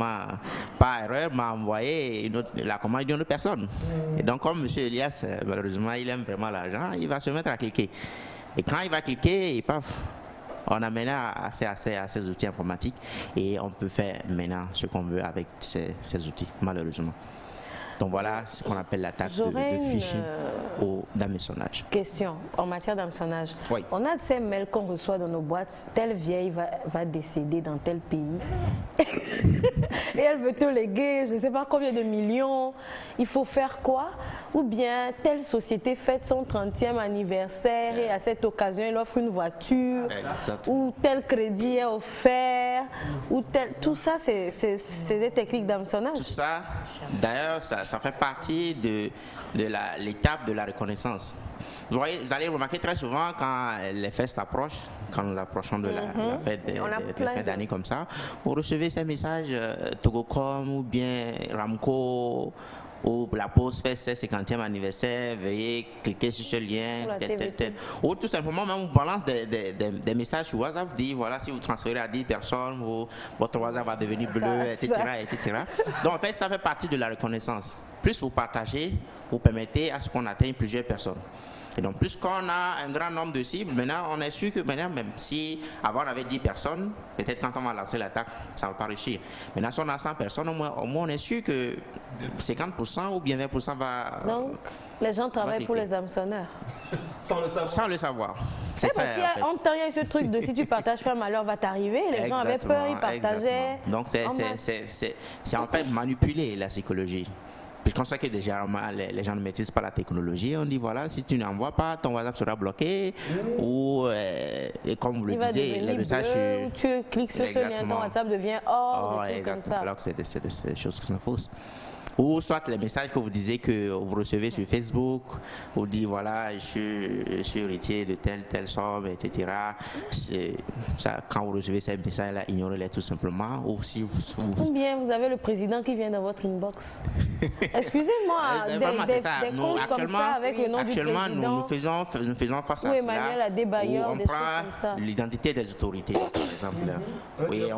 par erreur, m'a envoyé la commande d'une autre personne. Et donc, comme M. Elias, malheureusement, il aime vraiment l'argent, il va se mettre à cliquer. Et quand il va cliquer, et paf, on a maintenant accès à ces outils informatiques et on peut faire maintenant ce qu'on veut avec ces outils, malheureusement. Donc voilà ce qu'on appelle l'attaque de phishing d'hameçonnage. Question en matière d'hameçonnage. Oui. On a de ces mails qu'on reçoit dans nos boîtes, telle vieille va décéder dans tel pays et elle veut te léguer je ne sais pas combien de millions, il faut faire quoi? Ou bien telle société fête son 30e anniversaire et à cette occasion elle offre une voiture, ou tel crédit est offert, ou tel... Tout ça c'est des techniques d'hameçonnage. Tout ça, d'ailleurs, ça fait partie de l'étape de la reconnaissance. Vous voyez, vous allez remarquer très souvent quand les fêtes approchent, quand nous approchons de la fête des fins d'année comme ça, vous recevez ces messages Togocom ou bien Ramco, ou la pause fait ses 50e anniversaire, veuillez cliquer sur ce lien, ou tout simplement même vous balance des messages sur WhatsApp, vous dit voilà, si vous transférez à 10 personnes, votre WhatsApp va devenir bleu, etc., etc. Donc en fait, ça fait partie de la reconnaissance. Plus vous partagez, vous permettez à ce qu'on atteigne plusieurs personnes. Et donc, plus qu'on a un grand nombre de cibles, maintenant, on est sûr que maintenant, même si avant on avait 10 personnes, peut-être quand on va lancer l'attaque, ça ne va pas réussir. Maintenant, si on a 100 personnes, au moins on est sûr que 50% ou bien 20% va... Donc, les gens travaillent pour les hameçonneurs. Sans le savoir. Sans le savoir. C'est ça, parce qu'il y a en temps, il y a ce truc de si tu partages pas, malheur va t'arriver. Les gens avaient peur, ils partageaient. Donc, c'est en fait manipuler la psychologie. Puisqu'on sait que déjà les gens ne maîtrisent pas la technologie, on dit voilà, si tu n'envoies pas, ton WhatsApp sera bloqué, ou et comme vous le disiez, les messages bleu, tu cliques sur ce lien, ton WhatsApp devient hors, des trucs comme ça. Alors que c'est des choses qui sont fausses. Ou soit les messages que vous disiez que vous recevez sur Facebook, vous dites voilà, je suis héritier de telle somme, etc. Ça, quand vous recevez ces messages-là, ignorez-les tout simplement. Ou si ou bien vous avez le président qui vient dans votre inbox. Excusez-moi, des comptes comme ça avec le nom du président. Actuellement, nous faisons face à cela. On prend l'identité des autorités, par exemple. Oui,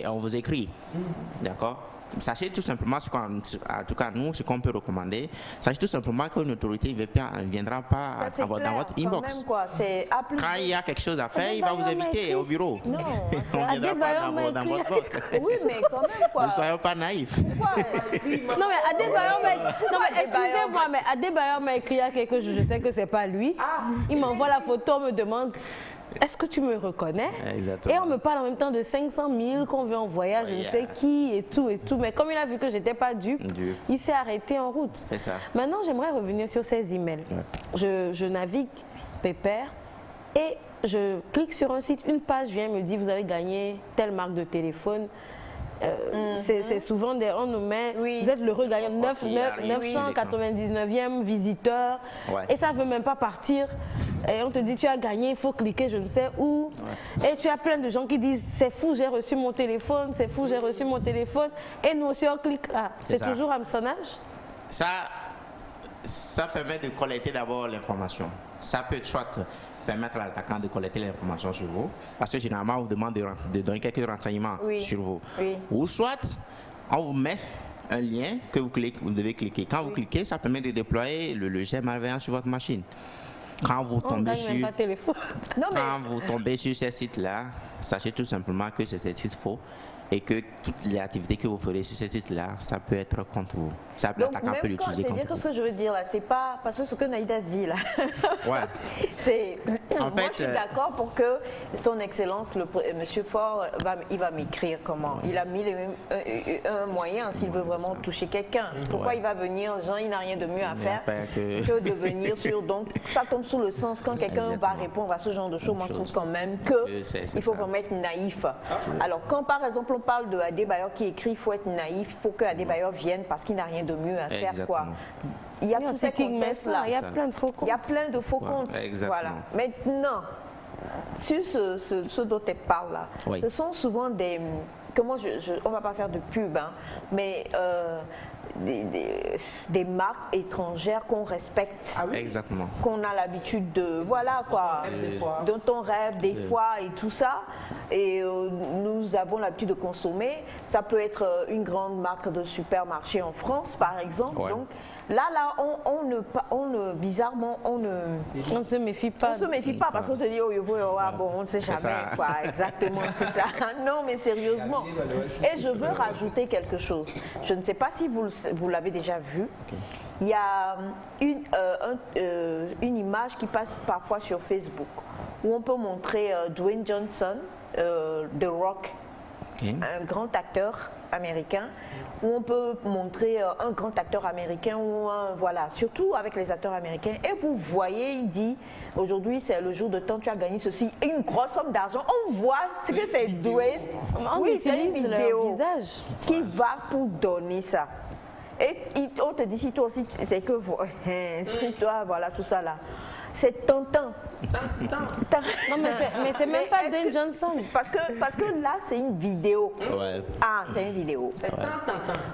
on vous écrit. D'accord? Sachez tout simplement, en tout cas nous, ce qu'on peut recommander, sachez tout simplement qu'une autorité ne viendra pas dans votre inbox. Quand il y a quelque chose à faire, il va vous inviter au bureau. Non, on ne viendra pas dans votre box. Oui, mais quand même quoi. Ne soyons pas naïfs. Non mais excusez-moi, mais Adebayor m'a écrit à quelque chose, je sais que c'est pas lui. Il m'envoie la photo, me demande est-ce que tu me reconnais? Exactement. Et on me parle en même temps de 500 000 qu'on veut en voyage, je ne sais qui et tout. Mais comme il a vu que je n'étais pas dupe, il s'est arrêté en route. C'est ça. Maintenant, j'aimerais revenir sur ces emails. Je navigue pépère et je clique sur un site, une page vient me dire vous avez gagné telle marque de téléphone. C'est souvent on nous met, vous êtes le regagnant 999e visiteur et ça ne veut même pas partir. Et on te dit tu as gagné, il faut cliquer je ne sais où. Et tu as plein de gens qui disent c'est fou, j'ai reçu mon téléphone, c'est fou, j'ai reçu mon téléphone. Et nous aussi on clique. C'est toujours hameçonnage? Ça permet de collecter d'abord l'information. Ça peut soit permettre à l'attaquant de collecter l'information sur vous, parce que généralement on vous demande de donner quelques renseignements sur vous. Ou soit on vous met un lien que vous devez cliquer. Quand vous cliquez, ça permet de déployer le logiciel malveillant sur votre machine. Quand vous tombez sur ces sites-là, sachez tout simplement que c'est des sites faux et que toutes les activités que vous ferez sur ces sites-là, ça peut être contre vous. L'attaquant peut l'utiliser contre vous. C'est-à-dire que ce que je veux dire là, c'est pas parce que ce que Naïda dit là. Ouais. Moi, je suis d'accord pour que son Excellence, Monsieur Faure, il va m'écrire comment. Il a mis un moyen s'il veut vraiment toucher quelqu'un. Pourquoi il va venir, Jean, il n'a rien de mieux à faire que de venir sur. Donc ça tombe sous le sens quand quelqu'un va répondre à ce genre de choses. Moi, je trouve quand même qu'il faut vraiment être naïf. Alors quand par exemple on parle de Adebayor qui écrit, il faut être naïf pour que Adebayor vienne parce qu'il n'a rien de mieux à faire. Quoi. Il y a tous ces contextes-là. Il y a plein de faux comptes. Il y a plein de faux comptes. Voilà. Maintenant, sur ce dont tu parles là, ce sont souvent des... on ne va pas faire de pub, hein, mais des marques étrangères qu'on respecte, qu'on a l'habitude de, voilà quoi, dont on rêve des fois et tout ça, et nous avons l'habitude de consommer. Ça peut être une grande marque de supermarché en France, par exemple. Donc, là, bizarrement, on ne se méfie pas. On ne se méfie pas parce qu'on se dit, oh, bon, on ne sait jamais, quoi, exactement, c'est ça. Non, mais sérieusement. Et je veux rajouter quelque chose. Je ne sais pas si vous l'avez déjà vu. Il y a une image qui passe parfois sur Facebook où on peut montrer Dwayne Johnson, The Rock, un grand acteur américain, où on peut montrer un grand acteur américain, ou voilà, surtout avec les acteurs américains. Et vous voyez, il dit, aujourd'hui c'est le jour de temps, tu as gagné ceci, une grosse somme d'argent. On voit ce que c'est Dwayne. Oui, c'est une vidéo visage qui va pour donner ça. Et on te dit, si toi aussi, c'est que vous, inscris-toi, voilà, tout ça là. C'est tentant. Non, mais c'est même pas Dwayne Johnson. Parce que là, c'est une vidéo. Ah, c'est une vidéo.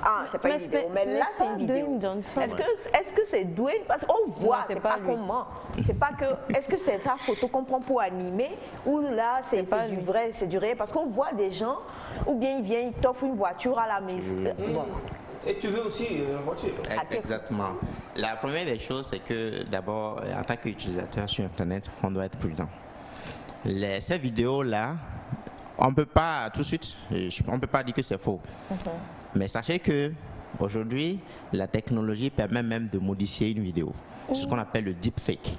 Ah, c'est pas une vidéo. Mais là, c'est une vidéo. Est-ce que c'est Dwayne? Parce qu'on voit, c'est pas comment. C'est pas que. Est-ce que c'est sa photo qu'on prend pour animer? Ou là, c'est du vrai, c'est du réel? Parce qu'on voit des gens, ou bien il vient, il t'offre une voiture à la maison. Bon. Et tu veux aussi une voiture. Exactement. La première des choses, c'est que d'abord, en tant qu'utilisateur sur Internet, on doit être prudent. Ces vidéos-là, on ne peut pas tout de suite, on ne peut pas dire que c'est faux. Mais sachez que aujourd'hui, la technologie permet même de modifier une vidéo. C'est ce qu'on appelle le deepfake.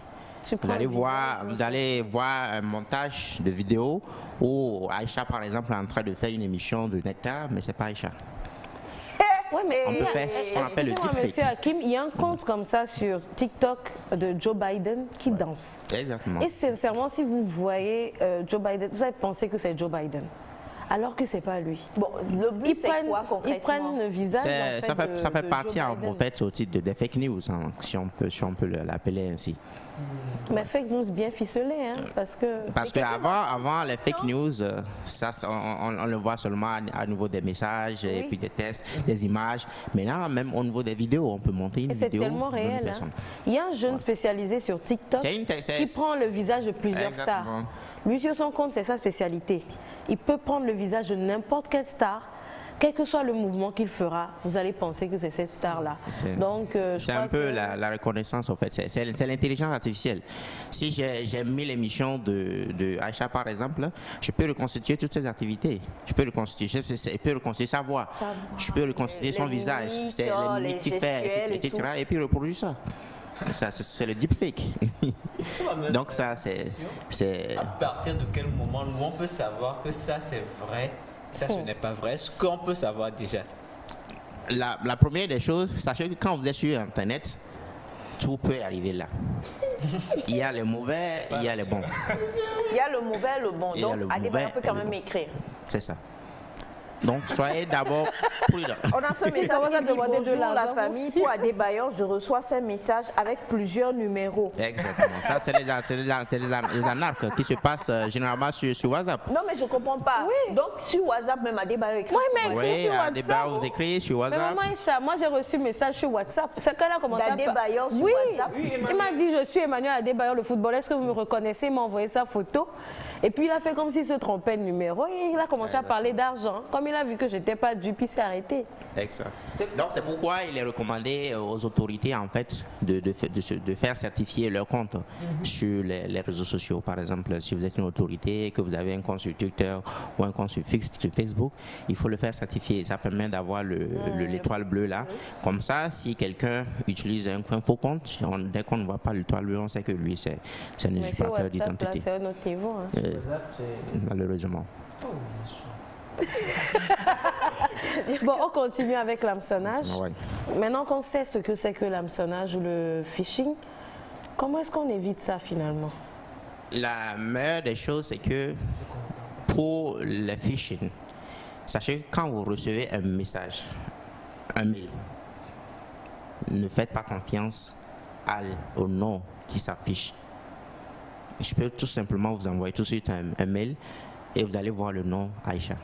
Vous allez voir un montage de vidéo où Aïcha, par exemple, est en train de faire une émission de Nectar, mais ce n'est pas Aïcha. Ouais, mais on peut faire ce qu'on appelle le deepfake. Monsieur Hakim, il y a un compte comme ça sur TikTok de Joe Biden qui danse. Exactement. Et sincèrement, si vous voyez Joe Biden, vous allez penser que c'est Joe Biden. Alors que c'est pas lui. Bon, le but c'est quoi concrètement? Ils prennent le visage. Ça fait partie en fait au titre des fake news, hein, si on peut l'appeler ainsi. Mais fake news bien ficelé, hein, parce que avant les fake news, ça on le voit seulement à niveau des messages et puis des tests, des images. Maintenant, même au niveau des vidéos, on peut monter une vidéo. C'est tellement réel. Hein. Il y a un jeune spécialisé sur TikTok qui prend le visage de plusieurs stars. Lui, sur son compte, c'est sa spécialité. Il peut prendre le visage de n'importe quelle star, quel que soit le mouvement qu'il fera, vous allez penser que c'est cette star-là. Donc, c'est un peu la reconnaissance, en fait. C'est l'intelligence artificielle. Si j'ai mis l'émission de Aïcha, par exemple, je peux reconstituer toutes ses activités. Je peux reconstituer sa voix. Je peux reconstituer son visage. C'est les mimiques qu'il fait, etc. Et puis reproduire ça. C'est le deepfake. Donc ça, c'est... À partir de quel moment nous on peut savoir que ça c'est vrai, ça ce n'est pas vrai? Ce qu'on peut savoir déjà. La première des choses, sachez que quand vous êtes sur Internet, tout peut arriver là. Il y a les mauvais, il y a les bons. Il y a le mauvais et le bon. Donc Adebayor peut quand même écrire. C'est ça. Donc, soyez d'abord prudents. On a ce message qui dit bonjour la famille. Pour Adebayor, je reçois ces messages avec plusieurs numéros. Exactement. Ça, c'est les anarques qui se passent généralement sur WhatsApp. Non, mais je ne comprends pas. Oui. Donc, sur WhatsApp, même Adebayor écrit. Oui, mais écrit sur WhatsApp. Adebayor vous écrit sur WhatsApp. Mais maman Aïcha, moi j'ai reçu un message sur WhatsApp. C'est quand elle a commencé Adebayor sur WhatsApp. Oui, il m'a dit, je suis Emmanuel Adebayor, le footballeur. Est-ce que vous me reconnaissez? Il m'a envoyé sa photo. Et puis il a fait comme s'il se trompait de numéro et il a commencé à parler d'argent. Comme il a vu que je n'étais pas dû, puis il s'est arrêté. Exact. Donc c'est pourquoi il est recommandé aux autorités en fait de faire certifier leur compte sur les réseaux sociaux. Par exemple, si vous êtes une autorité, que vous avez un compte sur Twitter ou un compte sur Facebook, il faut le faire certifier. Ça permet d'avoir l'étoile bleue là. Comme ça, si quelqu'un utilise un faux compte, dès qu'on ne voit pas l'étoile bleue, on sait que lui c'est un usurpateur d'identité. C'est un autre niveau. Hein. Malheureusement. Bon, on continue avec l'hameçonnage. Ouais. Maintenant qu'on sait ce que c'est que l'hameçonnage ou le phishing, comment est-ce qu'on évite ça finalement? La meilleure des choses, c'est que pour le phishing, sachez que quand vous recevez un message, un mail, ne faites pas confiance au nom qui s'affiche. Je peux tout simplement vous envoyer tout de suite un mail et vous allez voir le nom Aïcha.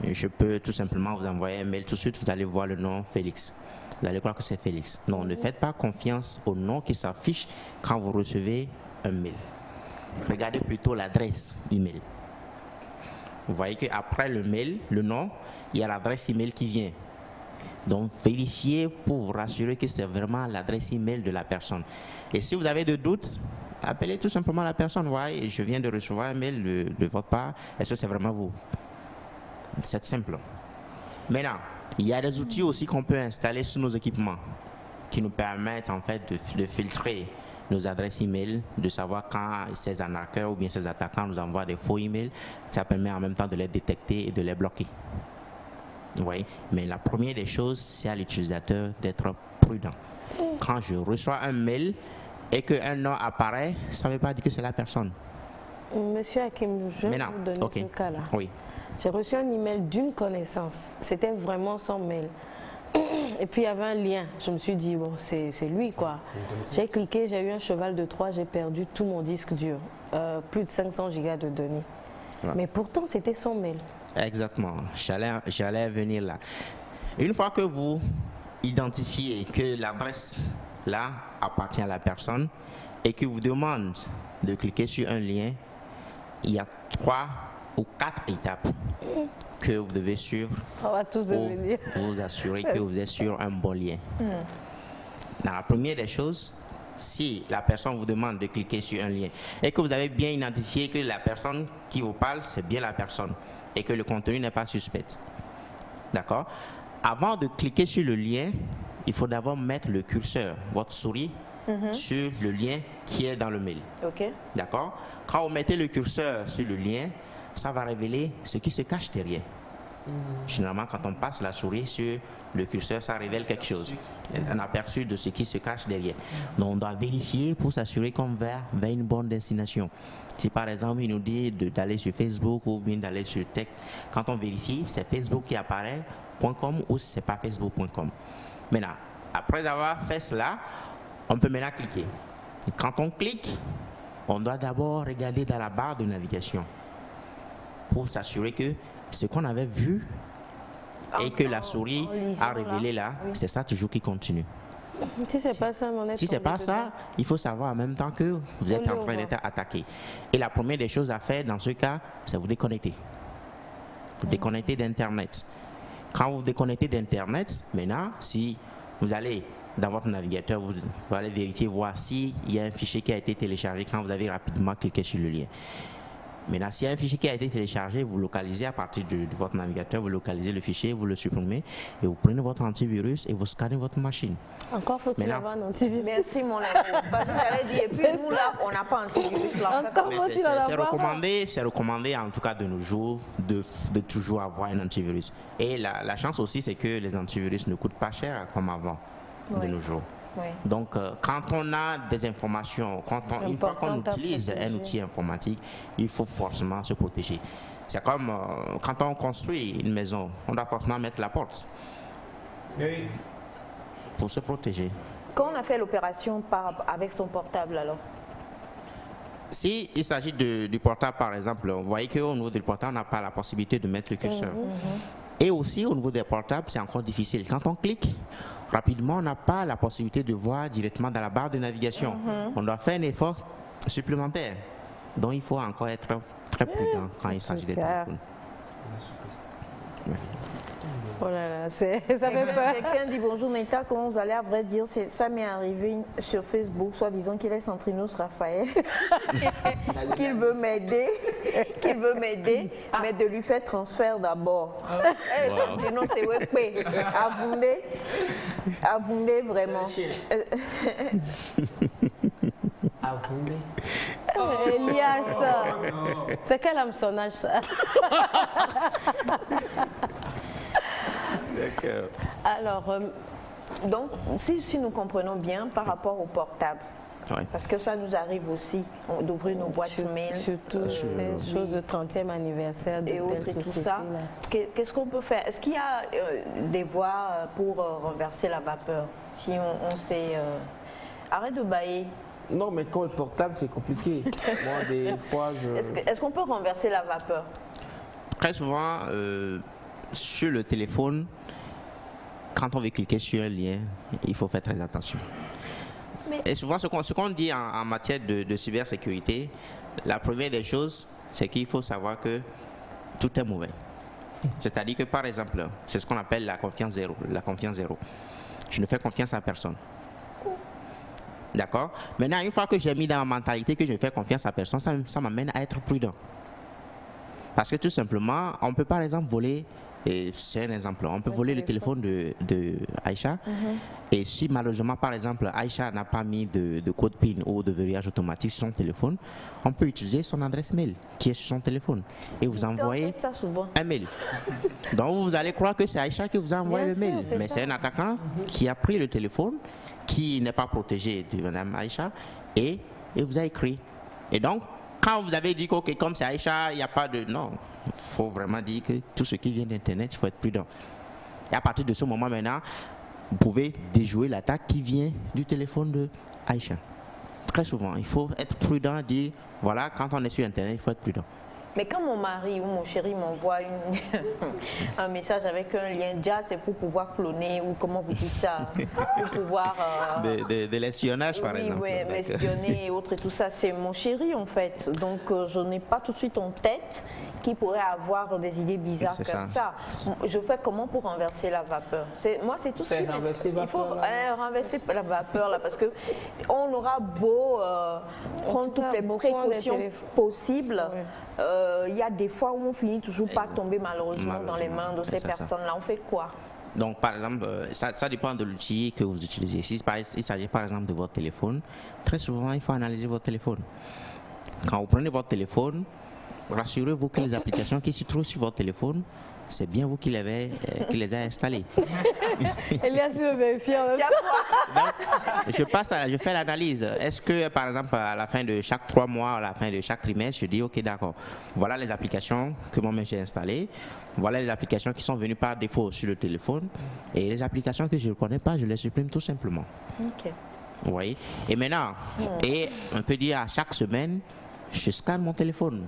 Je peux tout simplement vous envoyer un mail tout de suite, vous allez voir le nom Félix. Vous allez croire que c'est Félix. Non, ne faites pas confiance au nom qui s'affiche quand vous recevez un mail. Regardez plutôt l'adresse email. Vous voyez qu'après le mail, le nom, il y a l'adresse email qui vient. Donc, vérifiez pour vous rassurer que c'est vraiment l'adresse email de la personne. Et si vous avez des doutes, appelez tout simplement la personne. Ouais, je viens de recevoir un mail de votre part. Est-ce que c'est vraiment vous? C'est simple. Maintenant, il y a des outils aussi qu'on peut installer sur nos équipements qui nous permettent en fait de filtrer nos adresses email, de savoir quand ces arnaqueurs ou bien ces attaquants nous envoient des faux emails. Ça permet en même temps de les détecter et de les bloquer. Oui, mais la première des choses, c'est à l'utilisateur d'être prudent. Quand je reçois un mail et qu'un nom apparaît, ça ne veut pas dire que c'est la personne. Monsieur Hakim, je vais vous donner ce cas-là. Oui. J'ai reçu un email d'une connaissance. C'était vraiment son mail. Et puis il y avait un lien. Je me suis dit, bon, c'est lui quoi. J'ai cliqué, j'ai eu un cheval de Troie, j'ai perdu tout mon disque dur. Plus de 500 gigas de données. Ouais. Mais pourtant, c'était son mail. Exactement. J'allais venir là. Une fois que vous identifiez que l'adresse là appartient à la personne et que vous demande de cliquer sur un lien, il y a 3 ou 4 étapes que vous devez suivre pour vous assurer que vous êtes sur un bon lien. Dans la première des choses, si la personne vous demande de cliquer sur un lien et que vous avez bien identifié que la personne qui vous parle, c'est bien la personne et que le contenu n'est pas suspect. D'accord? Avant de cliquer sur le lien, il faut d'abord mettre le curseur, votre souris, sur le lien qui est dans le mail. Okay. D'accord? Quand vous mettez le curseur sur le lien, ça va révéler ce qui se cache derrière. Généralement, quand on passe la souris sur le curseur, ça révèle quelque chose, un aperçu de ce qui se cache derrière. Donc, on doit vérifier pour s'assurer qu'on va vers une bonne destination. Si par exemple, il nous dit d'aller sur Facebook ou bien d'aller sur Tech, quand on vérifie, c'est Facebook qui apparaît, .com ou si ce n'est pas Facebook.com. Maintenant, après avoir fait cela, on peut maintenant cliquer. Quand on clique, on doit d'abord regarder dans la barre de navigation pour s'assurer que ce qu'on avait vu et que la souris a révélé là, c'est ça toujours qui continue. Si c'est pas ça, si c'est pas ça, il faut savoir en même temps que vous êtes en train d'être attaqué. Et la première des choses à faire dans ce cas, c'est vous déconnecter. Vous déconnecter d'Internet. Quand vous vous déconnectez d'Internet, maintenant, si vous allez dans votre navigateur, vous allez vérifier, voir s'il y a un fichier qui a été téléchargé quand vous avez rapidement cliqué sur le lien. Maintenant, s'il y a un fichier qui a été téléchargé, vous localisez à partir de votre navigateur, vous localisez le fichier, vous le supprimez et vous prenez votre antivirus et vous scannez votre machine. Encore faut-il avoir un antivirus. Merci mon amour. Parce que j'allais dire, et puis nous là, on n'a pas d'antivirus là. C'est recommandé en tout cas de nos jours de toujours avoir un antivirus. Et la chance aussi, c'est que les antivirus ne coûtent pas cher comme avant de nos jours. Oui. Donc, quand on a des informations, une fois qu'on utilise un outil informatique, il faut forcément se protéger. C'est comme quand on construit une maison, on doit forcément mettre la porte pour se protéger. Quand on a fait l'opération avec son portable alors? Si il s'agit du portable par exemple, vous voyez qu'au niveau du portable, on n'a pas la possibilité de mettre le curseur. Et aussi au niveau des portables, c'est encore difficile. Quand on clique, rapidement, on n'a pas la possibilité de voir directement dans la barre de navigation. On doit faire un effort supplémentaire. Donc il faut encore être très prudent quand il s'agit des téléphones. Oh là là, ça fait peur. Quelqu'un dit bonjour Neta, comment vous allez? À vrai dire, ça m'est arrivé sur Facebook, soi-disant qu'il est Centrinos Raphaël, qu'il veut m'aider, mais de lui faire transfert d'abord. Centrinos, c'est WP. Avouez vraiment. Elias, c'est quel hameçonnage ça? Alors, donc, si nous comprenons bien par rapport au portable, Ouais. Parce que ça nous arrive aussi d'ouvrir nos boîtes mail. Surtout ces choses de 30e anniversaire de et autres et tout ça. Qu'est-ce qu'on peut faire? Est-ce qu'il y a des voies pour renverser la vapeur? Si on sait... Arrête de bailler. Non, mais quand le portable, c'est compliqué. Moi, des fois, Est-ce qu'on peut renverser la vapeur? Très souvent, sur le téléphone, quand on veut cliquer sur un lien, il faut faire très attention. Et souvent, ce qu'on dit en matière de cybersécurité, la première des choses, c'est qu'il faut savoir que tout est mauvais. C'est-à-dire que, par exemple, c'est ce qu'on appelle la confiance zéro. La confiance zéro. Je ne fais confiance à personne. D'accord? Maintenant, une fois que j'ai mis dans ma mentalité que je fais confiance à personne, ça m'amène à être prudent. Parce que tout simplement, on peut par exemple voler, et c'est un exemple, on peut voler le téléphone de Aïcha. Et si malheureusement, par exemple, Aïcha n'a pas mis de code PIN ou de verrouillage automatique sur son téléphone, on peut utiliser son adresse mail qui est sur son téléphone et vous envoyer un mail. Donc vous allez croire que c'est Aïcha qui vous a envoyé le mail, mais c'est un attaquant qui a pris le téléphone, qui n'est pas protégé de Mme Aïcha et vous a écrit. Et donc, quand vous avez dit que okay, comme c'est Aïcha, il n'y a pas de... Non, il faut vraiment dire que tout ce qui vient d'Internet, il faut être prudent. Et à partir de ce moment maintenant, vous pouvez déjouer l'attaque qui vient du téléphone de Aïcha. Très souvent, il faut être prudent, dire, voilà, quand on est sur Internet, il faut être prudent. Mais quand mon mari ou mon chéri m'envoie un message avec un lien déjà, c'est pour pouvoir cloner ou comment vous dites ça, pour pouvoir... de l'espionnage par exemple. Oui, m'espionner et autres et tout ça, c'est mon chéri en fait. Donc je n'ai pas tout de suite en tête qui pourrait avoir des idées bizarres comme ça. Je fais comment pour renverser la vapeur? Moi, c'est tout ce qui... Il faut renverser la vapeur là parce que on aura beau prendre toutes les précautions possibles. Il y a des fois où on finit toujours par tomber malheureusement dans les mains de ces personnes-là. On fait quoi? Donc, par exemple, ça dépend de l'outil que vous utilisez. Si il s'agit par exemple de votre téléphone, très souvent, il faut analyser votre téléphone. Quand vous prenez votre téléphone, rassurez-vous que les applications qui se trouvent sur votre téléphone, c'est bien vous qui les avez installées. Elias veut vérifier. Je fais l'analyse. Est-ce que, par exemple, à la fin de chaque 3 mois, à la fin de chaque trimestre, je dis, OK, d'accord, voilà les applications que moi-même j'ai installées, voilà les applications qui sont venues par défaut sur le téléphone, et les applications que je ne connais pas, je les supprime tout simplement. OK. Vous voyez? Et maintenant, et on peut dire à chaque semaine, je scanne mon téléphone.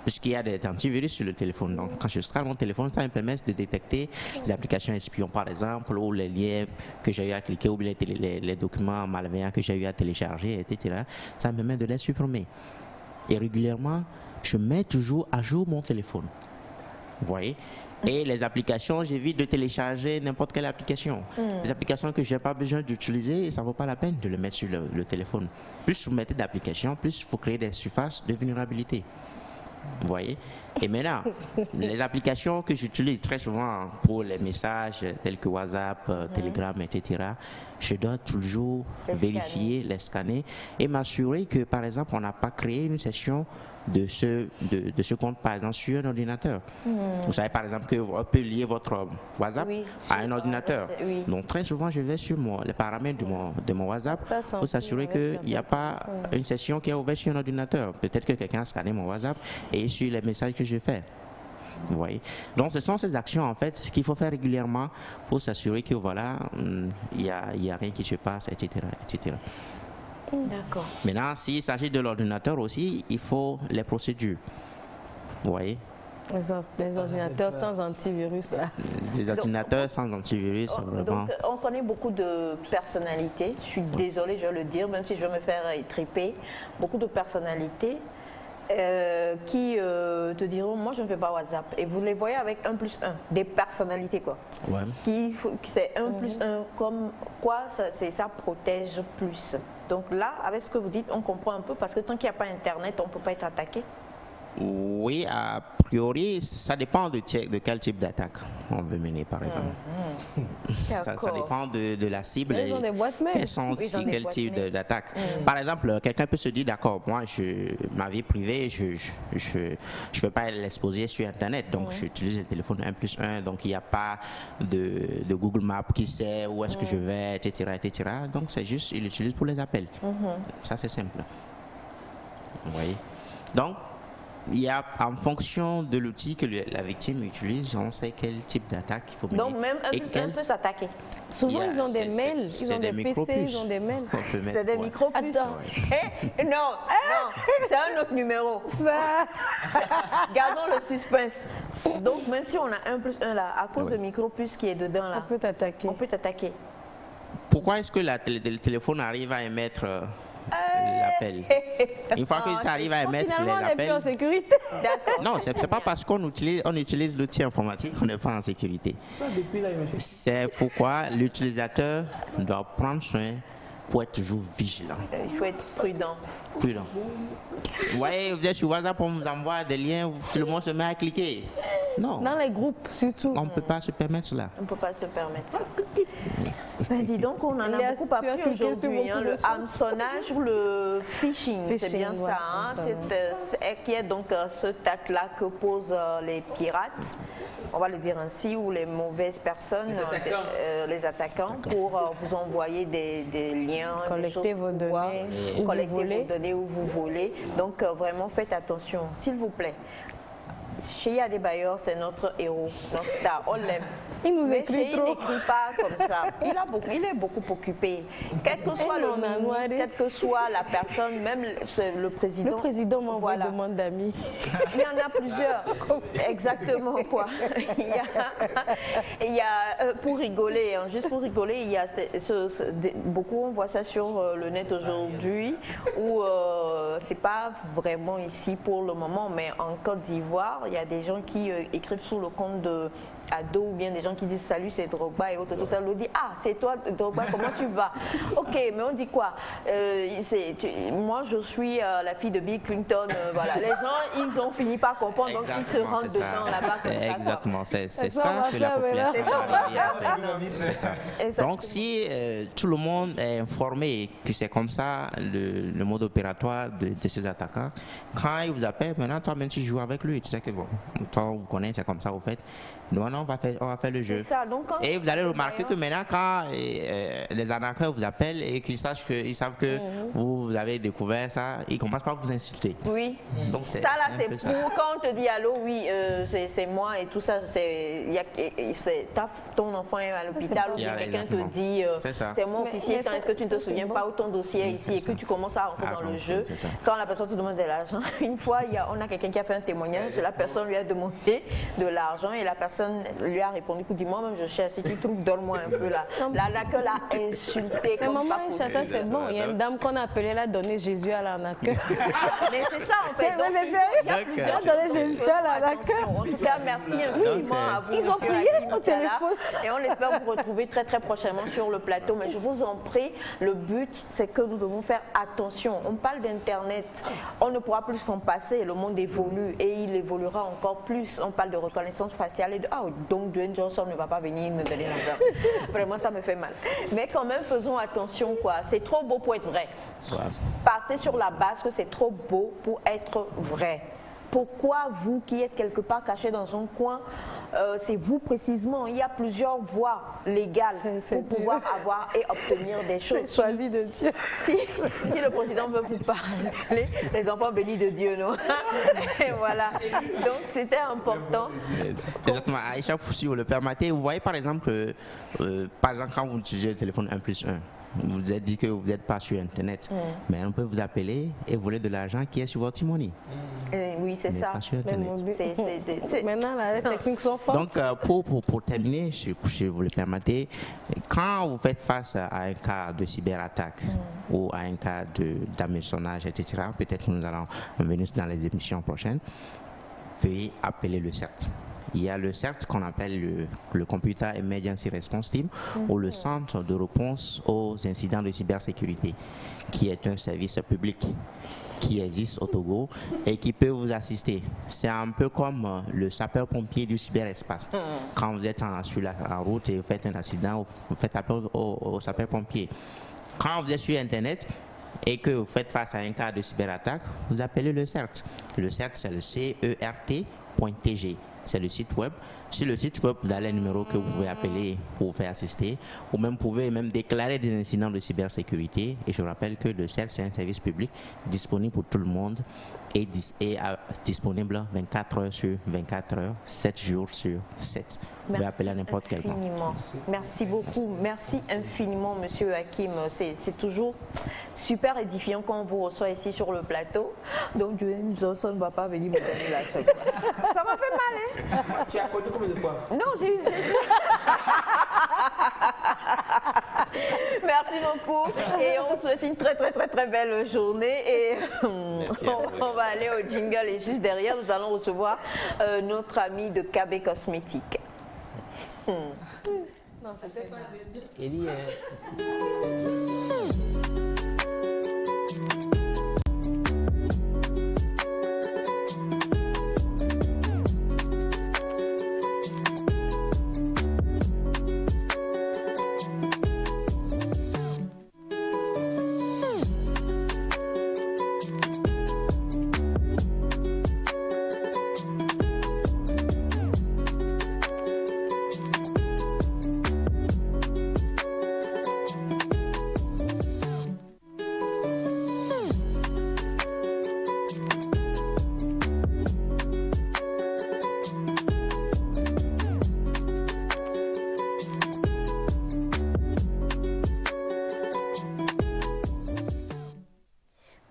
Puisqu'il y a des antivirus sur le téléphone. Donc, quand je scanne mon téléphone, ça me permet de détecter les applications espions, par exemple, ou les liens que j'ai eu à cliquer, ou bien les documents malveillants que j'ai eu à télécharger, etc. Ça me permet de les supprimer. Et régulièrement, je mets toujours à jour mon téléphone. Vous voyez? Et les applications, j'évite de télécharger n'importe quelle application. Les applications que je n'ai pas besoin d'utiliser, ça ne vaut pas la peine de le mettre sur le téléphone. Plus vous mettez d'applications, plus vous créez des surfaces de vulnérabilité. Vous voyez? Et maintenant, les applications que j'utilise très souvent pour les messages tels que WhatsApp, Telegram, etc., je dois toujours vérifier, les scanner et m'assurer que, par exemple, on n'a pas créé une session de ce compte, par exemple, sur un ordinateur. Vous savez, par exemple, qu'on peut lier votre WhatsApp à un ordinateur. Donc, très souvent, je vais sur les paramètres de mon WhatsApp pour s'assurer qu'il n'y a pas une session qui est ouverte sur un ordinateur. Peut-être que quelqu'un a scanné mon WhatsApp et sur les messages que je fais. Vous voyez? Donc, ce sont ces actions, en fait, qu'il faut faire régulièrement pour s'assurer que, voilà, il n'y a rien qui se passe, etc., etc. D'accord. Maintenant, s'il s'agit de l'ordinateur aussi, il faut les procédures. Vous voyez? Les ordinateurs sans antivirus. Là. Des ordinateurs sans antivirus, vraiment. Donc, on connaît beaucoup de personnalités. Je suis désolée, je vais le dire, même si je vais me faire étriper. Beaucoup de personnalités qui te diront, moi je ne fais pas WhatsApp. Et vous les voyez avec 1+1, des personnalités quoi. Ouais. C'est 1+1, comme quoi ça protège plus. Donc là, avec ce que vous dites, on comprend un peu, parce que tant qu'il n'y a pas Internet, on ne peut pas être attaqué. Oui, a priori, ça dépend de quel type d'attaque on veut mener, par exemple. Ça dépend de la cible. Ils ont des boîtes mail. Quel type d'attaque. Par exemple, quelqu'un peut se dire, d'accord, moi, ma vie privée, je ne veux pas l'exposer sur Internet, donc j'utilise le téléphone 1+1, donc il n'y a pas de Google Maps qui sait où est-ce que je vais, etc., etc. Donc c'est juste, il l'utilise pour les appels. Ça, c'est simple. Vous voyez? Donc, il y a, en fonction de l'outil que la victime utilise, on sait quel type d'attaque il faut mener. Donc même un peut s'attaquer. Souvent, ils ont des mails, ils ont des PC, ils ont des mails. C'est des micro-puces. Non, c'est un autre numéro. Gardons le suspense. Donc même si on a 1+1 là, à cause de micro-puces qui est dedans là, on peut t'attaquer. On peut t'attaquer. Pourquoi est-ce que le téléphone arrive à émettre l'appel? Une fois que ça arrive à émettre l'appel, on n'est plus en sécurité. Non, c'est pas parce qu'on utilise l'outil informatique qu'on n'est pas en sécurité. C'est pourquoi l'utilisateur doit prendre soin pour être toujours vigilant. Il faut être prudent. Vous voyez, vous êtes sur WhatsApp, on vous envoie des liens, tout le monde se met à cliquer. Non. Dans les groupes, surtout. On ne peut pas se permettre cela. On ne peut pas se permettre ça. Ben dis donc, on en a beaucoup appris aujourd'hui. Le hameçonnage ou le phishing, c'est bien ça. Qui est donc cet acte-là que posent les pirates, on va le dire ainsi, ou les mauvaises personnes, les attaquants, pour vous envoyer des liens, collecter vos données, où vous voulez. Donc vraiment, faites attention, s'il vous plaît. Chez Adebayor, c'est notre héros, notre star, on l'aime. Il nous écrit trop. Il n'écrit pas comme ça. Il est beaucoup occupé. Quel que soit le ministre, quelle que soit la personne, même le président. Le président m'envoie une demande d'amis. Il y en a plusieurs. Exactement quoi. Il y a pour rigoler, hein, juste pour rigoler, il y a beaucoup, on voit ça sur le net aujourd'hui, où c'est pas vraiment ici pour le moment, mais en Côte d'Ivoire, il y a des gens qui écrivent sous le compte de Ado, ou bien des gens qui disent salut, c'est Drogba et autres, tout ça. On dit ah, c'est toi Drogba, comment tu vas? Ok, mais on dit quoi? Moi je suis la fille de Bill Clinton, voilà. Les gens, ils ont fini par comprendre, donc ils se rendent dedans là-bas. C'est exactement, c'est ça que la population arrive à faire. C'est ça. Donc si tout le monde est informé que c'est comme ça le mode opératoire de ces attaquants, quand ils vous appellent, maintenant toi-même tu joues avec lui, tu sais que bon, toi on vous connaît, c'est comme ça vous faites. Nous, on va faire le jeu. Ça, donc, et vous allez remarquer que maintenant, quand les arnaqueurs vous appellent et qu'ils savent que vous avez découvert ça, ils commencent par vous insulter. Oui. Donc, ça, là, c'est pour quand on te dit allô, oui, c'est moi et tout ça, ton enfant est à l'hôpital ou quelqu'un te dit c'est moi officier, est-ce que tu ne te souviens pas où ton dossier est ici et que tu commences à rentrer dans le jeu. Quand la personne te demande de l'argent, une fois, on a quelqu'un qui a fait un témoignage, la personne lui a demandé de l'argent et la personne lui a répondu, dis-moi même je cherche, si tu trouves, donne-moi un peu là. L'arnaqueur l'a insulté. Mais maman, ça c'est bon. Il y a une dame qu'on a appelée, elle a donné Jésus à l'arnaqueur. Mais c'est ça en fait. Elle a donné Jésus à l'arnaqueur. En tout cas, merci infiniment à vous. Ils ont prié au téléphone. Et on espère vous retrouver très très prochainement sur le plateau. Mais je vous en prie, le but c'est que nous devons faire attention. On parle d'Internet, on ne pourra plus s'en passer. Le monde évolue et il évoluera encore plus. On parle de reconnaissance faciale et de donc Dwayne Johnson ne va pas venir me donner l'argent. Vraiment, ça me fait mal. Mais quand même, faisons attention, quoi. C'est trop beau pour être vrai. Partez sur la base que c'est trop beau pour être vrai. Pourquoi vous qui êtes quelque part caché dans un coin, c'est vous précisément, il y a plusieurs voies légales pour pouvoir avoir et obtenir des choses. Choisi de Dieu. Si le président veut vous parler, les enfants bénis de Dieu, non? Et voilà. Donc c'était important. Exactement. Aïcha, si vous le permettez, vous voyez par exemple, quand vous utilisez le téléphone 1+1, vous vous êtes dit que vous n'êtes pas sur Internet, mais on peut vous appeler et voler de l'argent qui est sur votre money. Oui, c'est ça. Pas sur Internet. Maintenant, les techniques sont fortes. Donc, pour terminer, si vous le permettez, quand vous faites face à un cas de cyberattaque ou à un cas d'hameçonnage, etc., peut-être que nous allons venir dans les émissions prochaines, veuillez appeler le CERT. Il y a le CERT qu'on appelle le Computer Emergency Response Team ou le Centre de réponse aux incidents de cybersécurité, qui est un service public qui existe au Togo et qui peut vous assister. C'est un peu comme le sapeur-pompier du cyberespace. Quand vous êtes sur la route et vous faites un accident, vous faites appel au sapeur-pompier. Quand vous êtes sur Internet et que vous faites face à un cas de cyberattaque, vous appelez le CERT. Le CERT, c'est le CERT.tg. C'est le site web. Sur le site web, vous avez un numéro que vous pouvez appeler pour vous faire assister, ou même pouvez déclarer des incidents de cybersécurité. Et je rappelle que le CERT, c'est un service public disponible pour tout le monde et disponible 24 heures sur 24 heures, 7 jours sur 7. Vous pouvez appeler à n'importe quel moment. Merci beaucoup. Merci infiniment, Monsieur Hakim. C'est toujours super édifiant quand on vous reçoit ici sur le plateau. Donc, Dwayne Johnson ne va pas venir me donner la chèque. Ça m'a fait mal, hein? Tu as connu combien de fois? Non, j'ai eu. Merci beaucoup. Et on vous souhaite une très belle journée. Et on va aller au jingle. Et juste derrière, nous allons recevoir notre ami de KB Cosmétiques. Non, c'était pas Elie,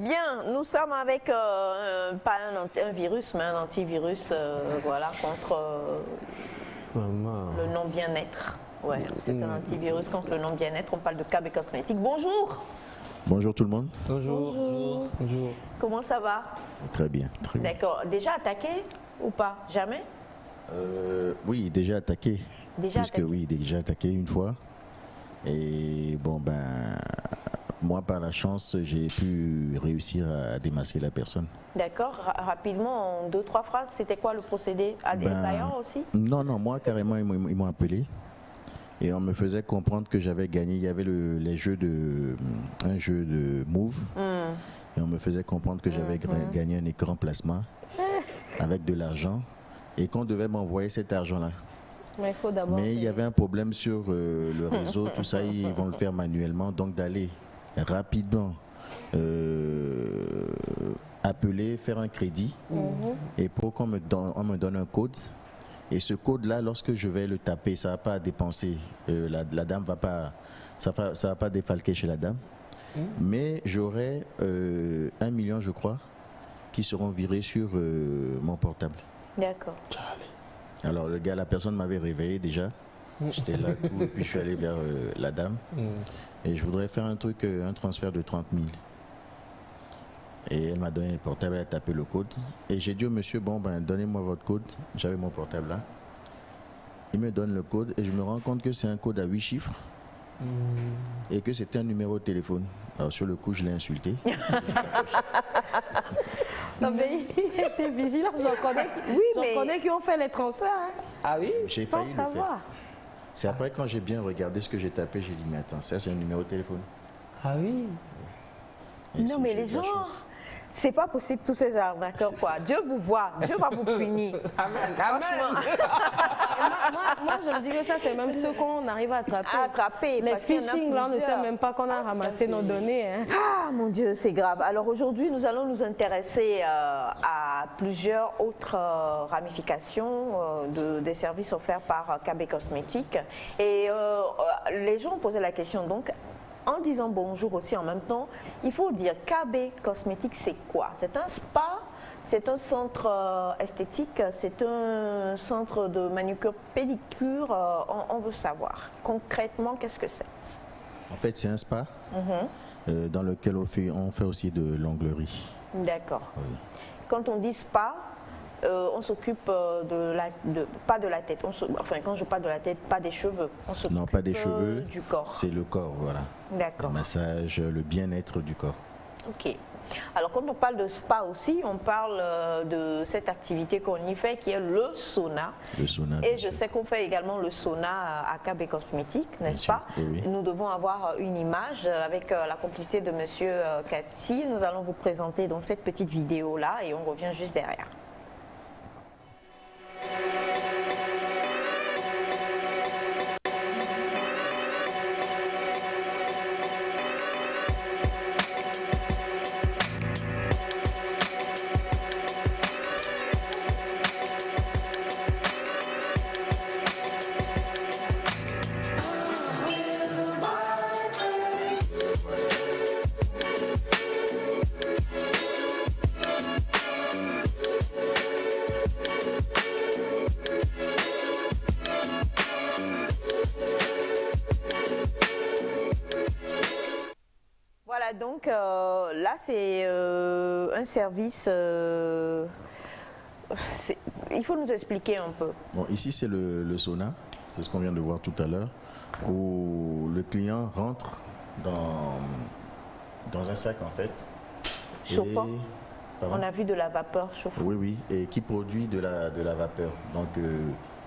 Bien, nous sommes avec pas un virus, mais un antivirus voilà, contre le non-bien-être. Ouais, c'est un antivirus contre le non-bien-être. On parle de KB Cosmétiques. Bonjour. Bonjour tout le monde. Bonjour. Bonjour. Bonjour. Comment ça va? Très bien, très bien. D'accord. Déjà attaqué ou pas? Jamais? Oui, déjà attaqué. Déjà attaqué. Oui, déjà attaqué une fois. Et bon, ben, moi, par la chance, j'ai pu réussir à démasquer la personne. D'accord. Rapidement, en 2-3 phrases, c'était quoi le procédé? À des tailleurs aussi? Non, moi, carrément, ils m'ont appelé. Et on me faisait comprendre que j'avais gagné. Il y avait un jeu de Move. Et on me faisait comprendre que j'avais gagné un écran plasma avec de l'argent. Et qu'on devait m'envoyer cet argent-là. Mais il y avait un problème sur le réseau, tout ça, ils vont le faire manuellement. Donc d'aller rapidement appeler, faire un crédit, et pour qu'on me donne un code. Et ce code-là, lorsque je vais le taper, ça ne va pas dépenser. La dame ça va pas défalquer chez la dame. Mais j'aurai 1 million, je crois, qui seront virés sur mon portable. D'accord. Alors la personne m'avait réveillé déjà. J'étais là, tout, et puis je suis allé vers la dame. Et je voudrais faire un transfert de 30 000. Et elle m'a donné le portable, elle a tapé le code. Et j'ai dit au monsieur, bon, ben, donnez-moi votre code. J'avais mon portable là. Il me donne le code et je me rends compte que c'est un code à 8 chiffres. Et que c'était un numéro de téléphone. Alors sur le coup, je l'ai insulté. Non, mais il était vigilant. J'en connais qui ont fait les transferts. Hein. Ah oui? J'ai failli le faire. C'est après quand j'ai bien regardé ce que j'ai tapé, j'ai dit, mais attends, ça c'est un numéro de téléphone. Ah oui? Et non, mais les gens, c'est pas possible tous ces arnaqueurs, quoi. Dieu vous voit, Dieu va vous punir. Amen, amen. moi, je me dis que ça, c'est même ceux qu'on arrive à attraper. Les phishing, là, on ne sait même pas qu'on a ramassé nos données. Hein. Ah, mon Dieu, c'est grave. Alors aujourd'hui, nous allons nous intéresser à plusieurs autres ramifications des services offerts par KB Cosmétiques. Et les gens ont posé la question, donc, en disant bonjour aussi en même temps, il faut dire KB Cosmétiques, c'est quoi? C'est un spa, c'est un centre esthétique, c'est un centre de manucure pédicure. On veut savoir concrètement qu'est-ce que c'est. En fait, c'est un spa dans lequel on fait aussi de l'onglerie. D'accord. Oui. Quand on dit spa, on s'occupe pas de la tête. Enfin, quand je parle de la tête, pas des cheveux. On s'occupe non, pas des cheveux. Du corps. C'est le corps, voilà. D'accord. Le massage, le bien-être du corps. Ok. Alors quand on parle de spa aussi, on parle de cette activité qu'on y fait qui est le sauna. Le sauna. Et je sais qu'on fait également le sauna à KB Cosmétiques, n'est-ce pas? Oui. Nous devons avoir une image avec la complicité de Monsieur Cathy. Nous allons vous présenter donc cette petite vidéo là et on revient juste derrière. Voilà, donc là c'est un service, il faut nous expliquer un peu. Bon, ici c'est le sauna, c'est ce qu'on vient de voir tout à l'heure, où le client rentre dans un sac en fait. Chauffant. On a vu de la vapeur chauffante. Oui, oui, et qui produit de la vapeur. Donc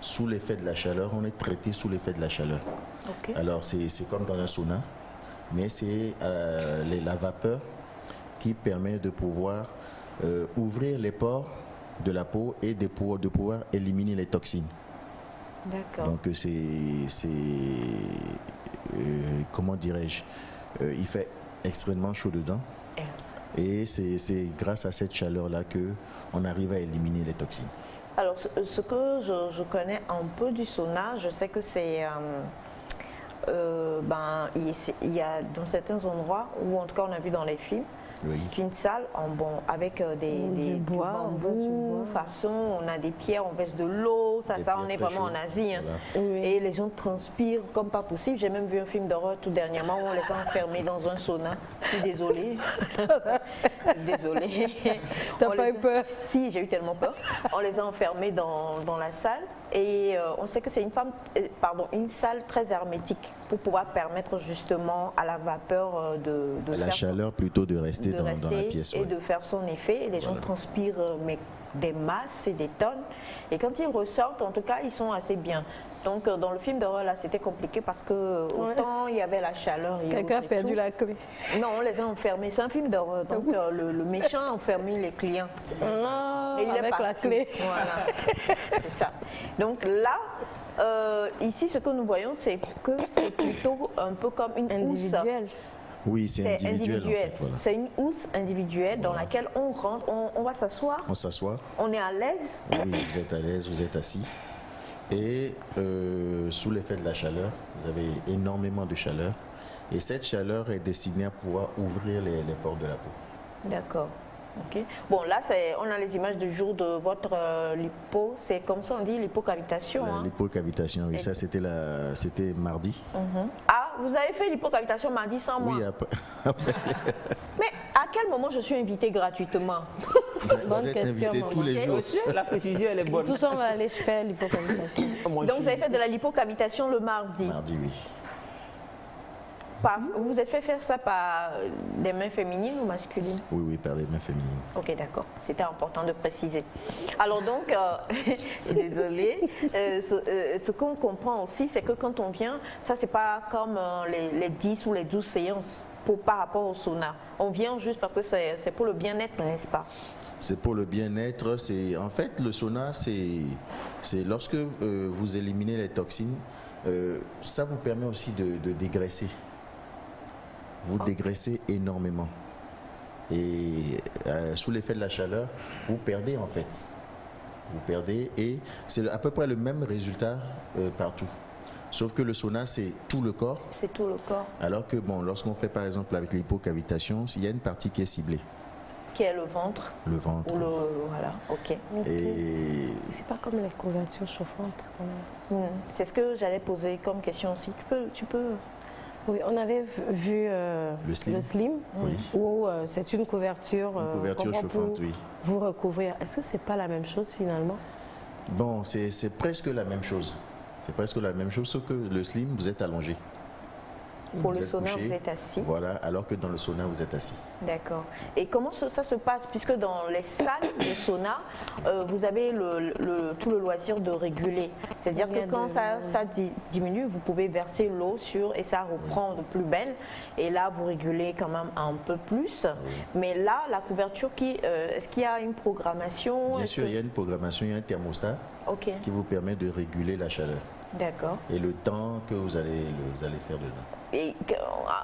sous l'effet de la chaleur, on est traité sous l'effet de la chaleur. Okay. Alors c'est comme dans un sauna, mais c'est la vapeur qui permet de pouvoir ouvrir les pores de la peau et de pouvoir éliminer les toxines. D'accord. Donc c'est comment dirais-je, il fait extrêmement chaud dedans. Et c'est grâce à cette chaleur-là qu'on arrive à éliminer les toxines. Alors, ce que je connais un peu du sauna, je sais que c'est... il y a dans certains endroits, ou en tout cas on a vu dans les films, oui. C'est une salle avec du bambou, façon, on a des pierres, on verse de l'eau, ça on est vraiment en Asie. Hein. Voilà. Oui. Et les gens transpirent comme pas possible. J'ai même vu un film d'horreur tout dernièrement où on les a enfermés dans un sauna. Je suis désolée. Désolée. T'as pas eu peur? Si, j'ai eu tellement peur. On les a enfermés dans la salle et on sait que c'est une salle très hermétique pour pouvoir permettre justement à la vapeur de la chaleur plutôt de rester dans la pièce. Et de faire son effet. Et les gens transpirent mais des masses et des tonnes. Et quand ils ressortent, en tout cas, ils sont assez bien. Donc, dans le film d'horreur, là, c'était compliqué parce que autant il y avait la chaleur. Quelqu'un a perdu la clé. Non, on les a enfermés. C'est un film d'horreur. Donc, le méchant a enfermé les clients. Et il est parti. La clé. Voilà. C'est ça. Donc là, ici, ce que nous voyons, c'est que c'est plutôt un peu comme une individuelle. Oui, c'est individuel. En fait, voilà. C'est une housse individuelle dans laquelle on rentre, on va s'asseoir. On s'assoit. On est à l'aise. Oui, vous êtes à l'aise, vous êtes assis. Et sous l'effet de la chaleur, vous avez énormément de chaleur. Et cette chaleur est destinée à pouvoir ouvrir les pores de la peau. D'accord. Okay. Bon, là, on a les images du jour de votre lipo. C'est comme ça on dit, lipocavitation. Lipocavitation, oui. Et ça, c'était mardi. Ah, vous avez fait lipocavitation mardi sans moi? Oui, après. Mais à quel moment je suis invitée gratuitement? Vous êtes invité tous les jours. La précision, elle est bonne. Tous on va aller faire lipocavitation. Donc, vous avez fait de la lipocavitation le mardi? Mardi, oui. Vous vous êtes fait faire ça par des mains féminines ou masculines? Oui, oui, par des mains féminines. Ok, d'accord. C'était important de préciser. Alors donc, désolée, ce qu'on comprend aussi, c'est que quand on vient, ça c'est pas comme les 10 ou les 12 séances par rapport au sauna. On vient juste parce que c'est pour le bien-être, n'est-ce pas? C'est pour le bien-être. En fait, le sauna, c'est lorsque vous éliminez les toxines, ça vous permet aussi de dégraisser. Vous dégraissez énormément. Et sous l'effet de la chaleur, vous perdez en fait. Vous perdez et c'est à peu près le même résultat partout. Sauf que le sauna, c'est tout le corps. C'est tout le corps. Alors que bon, lorsqu'on fait par exemple avec l'hypocavitation, il y a une partie qui est ciblée. Qui est le ventre. Le ventre. Voilà, ok. Et c'est pas comme les couvertures chauffantes. C'est ce que j'allais poser comme question aussi. Tu peux. Oui, on avait vu le slim oui. Où c'est une couverture, chauffante, oui. Vous recouvrir. Est-ce que c'est pas la même chose finalement? Bon, c'est presque la même chose. C'est presque la même chose, sauf que le slim, vous êtes allongé. Pour le sauna, vous êtes assis. Voilà, alors que dans le sauna, vous êtes assis. D'accord. Et comment ça se passe? Puisque dans les salles de sauna, vous avez tout le loisir de réguler. C'est-à-dire que quand ça diminue, vous pouvez verser l'eau sur et ça reprend de plus belle. Et là, vous régulez quand même un peu plus. Oui. Mais là, la couverture, est-ce qu'il y a une programmation? Bien sûr, il y a une programmation, il y a un thermostat qui vous permet de réguler la chaleur. D'accord. Et le temps que vous allez faire dedans. Et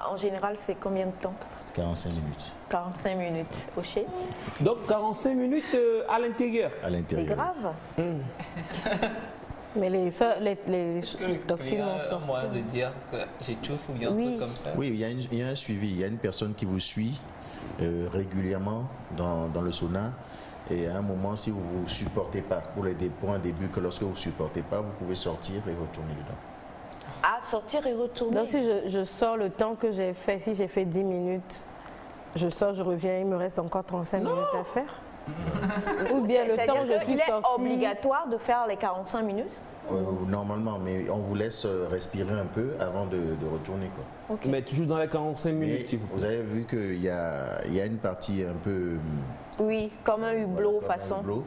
en général, c'est combien de temps? 45 minutes. 45 minutes, ok. Donc 45 minutes à l'intérieur. C'est grave. Mais les toxines vont sortir. Moyen de dire que j'étouffe ou bien un truc comme ça. Oui, il y a un suivi. Il y a une personne qui vous suit régulièrement dans le sauna. Et à un moment, si vous ne supportez pas, pour un début, que lorsque vous ne supportez pas, vous pouvez sortir et retourner dedans. Ah, sortir et retourner. Donc si je sors le temps que j'ai fait, si j'ai fait 10 minutes, je sors, je reviens, il me reste encore 35 minutes à faire. Ou bien le temps où je suis sortie... Il est obligatoire de faire les 45 minutes? Normalement, mais on vous laisse respirer un peu avant de retourner, quoi. Okay. Mais toujours dans les 45 minutes. Vous avez vu qu'il y a une partie un peu... Oui, comme un hublot façon. Un hublot,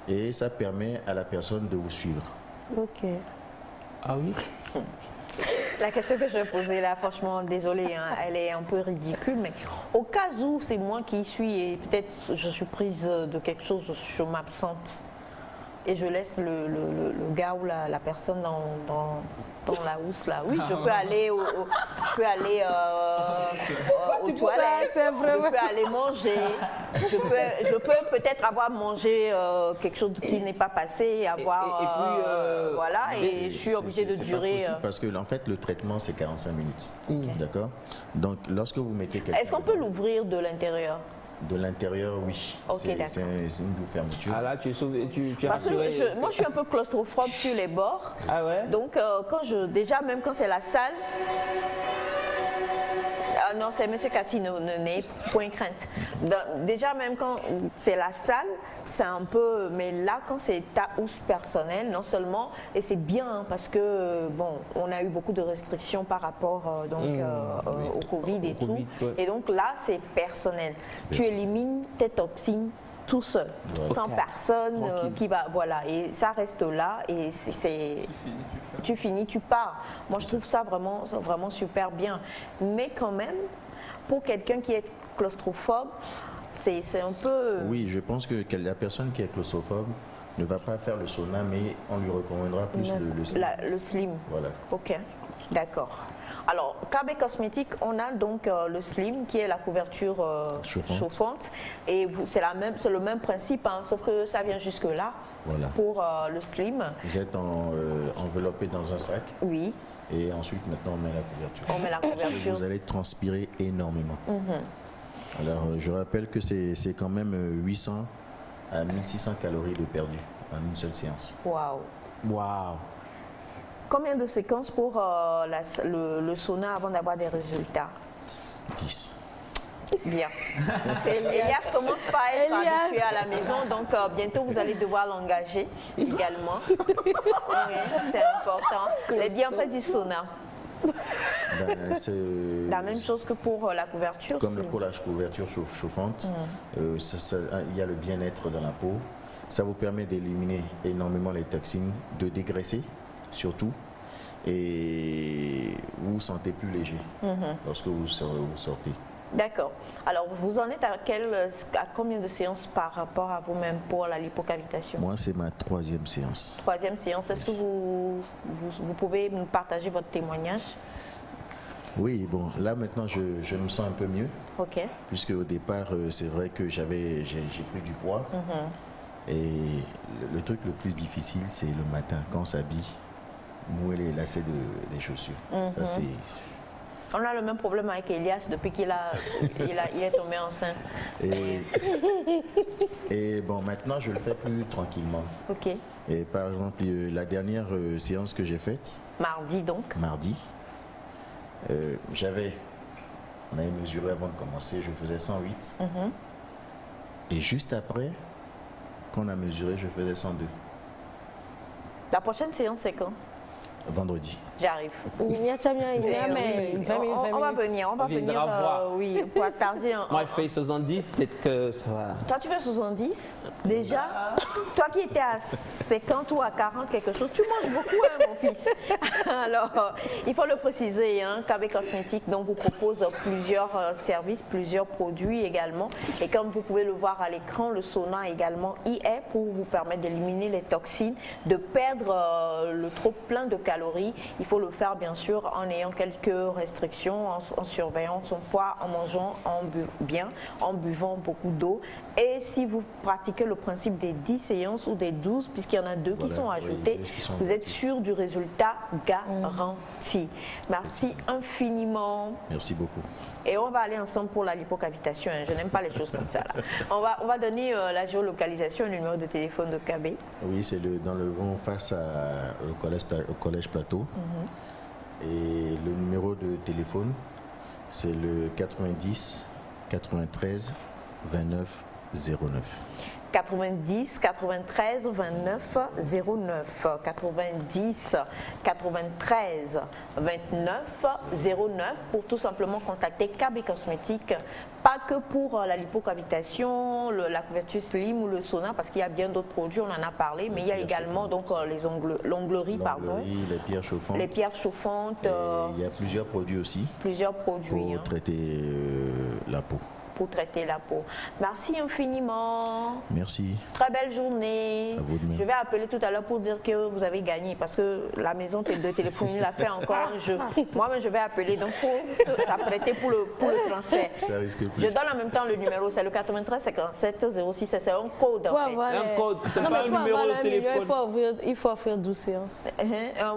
et ça permet à la personne de vous suivre. Ok. Ah oui. La question que je vais poser là, franchement, désolée, hein, elle est un peu ridicule, mais au cas où c'est moi qui suis et peut-être je suis prise de quelque chose, je m'absente et je laisse le gars ou la personne dans la housse là. Oui, je peux aller aux toilettes, je peux aller manger, je peux peut-être avoir mangé quelque chose qui n'est pas passé, voilà, et je suis obligée de durer. Parce que en fait le traitement c'est 45 minutes, d'accord. Donc lorsque vous mettez quelqu'un. Est-ce qu'on peut l'ouvrir de l'intérieur? De l'intérieur, oui. Okay, c'est une double fermeture. Ah là, tu es rassuré. Moi, je suis un peu claustrophobe sur les bords. Ah ouais? Donc, déjà, même quand c'est la salle... non, c'est M. Cathy, n'est point crainte. Déjà, même quand c'est la salle, c'est un peu... Mais là, quand c'est ta housse personnelle, non seulement... Et c'est bien, parce que, bon, on a eu beaucoup de restrictions par rapport au Covid et tout. Ouais. Et donc là, c'est personnel. Tu élimines tes toxines tout seul, sans personne qui va... Voilà, et ça reste là, et tu finis, tu pars. Moi, je trouve ça vraiment super bien. Mais quand même, pour quelqu'un qui est claustrophobe, c'est un peu... Oui, je pense que la personne qui est claustrophobe ne va pas faire le sauna, mais on lui recommandera plus le slim. Le slim. Voilà. Ok, d'accord. Alors, KB Cosmétiques, on a donc le slim qui est la couverture chauffante. Et c'est le même principe, hein, sauf que ça vient jusque-là pour le slim. Vous êtes enveloppé dans un sac. Oui. Et ensuite, maintenant, on met la couverture. On met la couverture. Vous allez transpirer énormément. Alors, je rappelle que c'est quand même 800 à 1600 calories de perdu en une seule séance. Waouh. Waouh. Combien de séquences pour le sauna avant d'avoir des résultats? 10. Bien. Elias commence par être habitué à la maison, donc bientôt vous allez devoir l'engager également. Oui, c'est important. Les bienfaits du sauna. La même chose que pour la couverture. Comme pour la couverture chauffante, il y a le bien-être dans la peau. Ça vous permet d'éliminer énormément les toxines, de dégraisser surtout, et vous vous sentez plus léger lorsque vous sortez. D'accord. Alors, vous en êtes à combien de séances par rapport à vous-même pour la lipocavitation? Moi, c'est ma 3e séance. 3e séance. Est-ce que vous pouvez nous partager votre témoignage? Oui, bon, là maintenant, je me sens un peu mieux. Ok. Puisque au départ, c'est vrai que j'ai pris du poids. Et le truc le plus difficile, c'est le matin, quand on s'habille, nouer les lacets des chaussures. Ça, c'est... On a le même problème avec Elias depuis qu'il est tombé enceinte. Et bon, maintenant, je le fais plus tranquillement. Ok. Et par exemple, la dernière séance que j'ai faite... Mardi, donc. Mardi. On avait mesuré avant de commencer, je faisais 108. Et juste après, quand on a mesuré, je faisais 102. La prochaine séance, c'est quand? Vendredi. J'arrive. On va venir, oui, pour attarder. Moi, je fais 70, peut-être que ça va. Toi, tu fais 70 déjà? Toi qui étais à 50 ou à 40, quelque chose, tu manges beaucoup, hein, mon fils. Alors, il faut le préciser, hein, KB Cosmétiques donc, vous propose plusieurs services, plusieurs produits également. Et comme vous pouvez le voir à l'écran, le sauna également y est pour vous permettre d'éliminer les toxines, de perdre le trop plein de calories. Il faut le faire bien sûr en ayant quelques restrictions, en surveillant son poids, en mangeant bien, en buvant beaucoup d'eau. Et si vous pratiquez le principe des 10 séances ou des 12, puisqu'il y en a 2 qui sont ajoutées, vous êtes sûr du résultat garanti. Merci infiniment. Merci beaucoup. Et on va aller ensemble pour la lipocavitation. Hein. Je n'aime pas les choses comme ça. Là. On va donner la géolocalisation et le numéro de téléphone de KB. Oui, c'est dans le vent face au collège Plateau. Et le numéro de téléphone, c'est le 90 93 29 09. 90 93 29 09 90 93 29 09 pour tout simplement contacter KB Cosmétiques, pas que pour la lipocavitation, la couverture slim ou le sauna, parce qu'il y a bien d'autres produits, on en a parlé, mais il y a également donc l'onglerie, pardon, les pierres chauffantes. Les pierres chauffantes. Il y a plusieurs produits aussi. Plusieurs produits pour traiter la peau. Pour traiter la peau. Merci infiniment. Merci. Très belle journée. À vous de même. Je vais appeler tout à l'heure pour dire que vous avez gagné parce que la maison de téléphonie l'a fait encore un jeu. Moi-même, je vais appeler. Donc, il faut s'apprêter pour le transfert. Ça risque plus. Je donne en même temps le numéro. C'est le 93 57 06. C'est un code. En fait. Un code. C'est pas un numéro de téléphone. Il faut offrir 12 séances.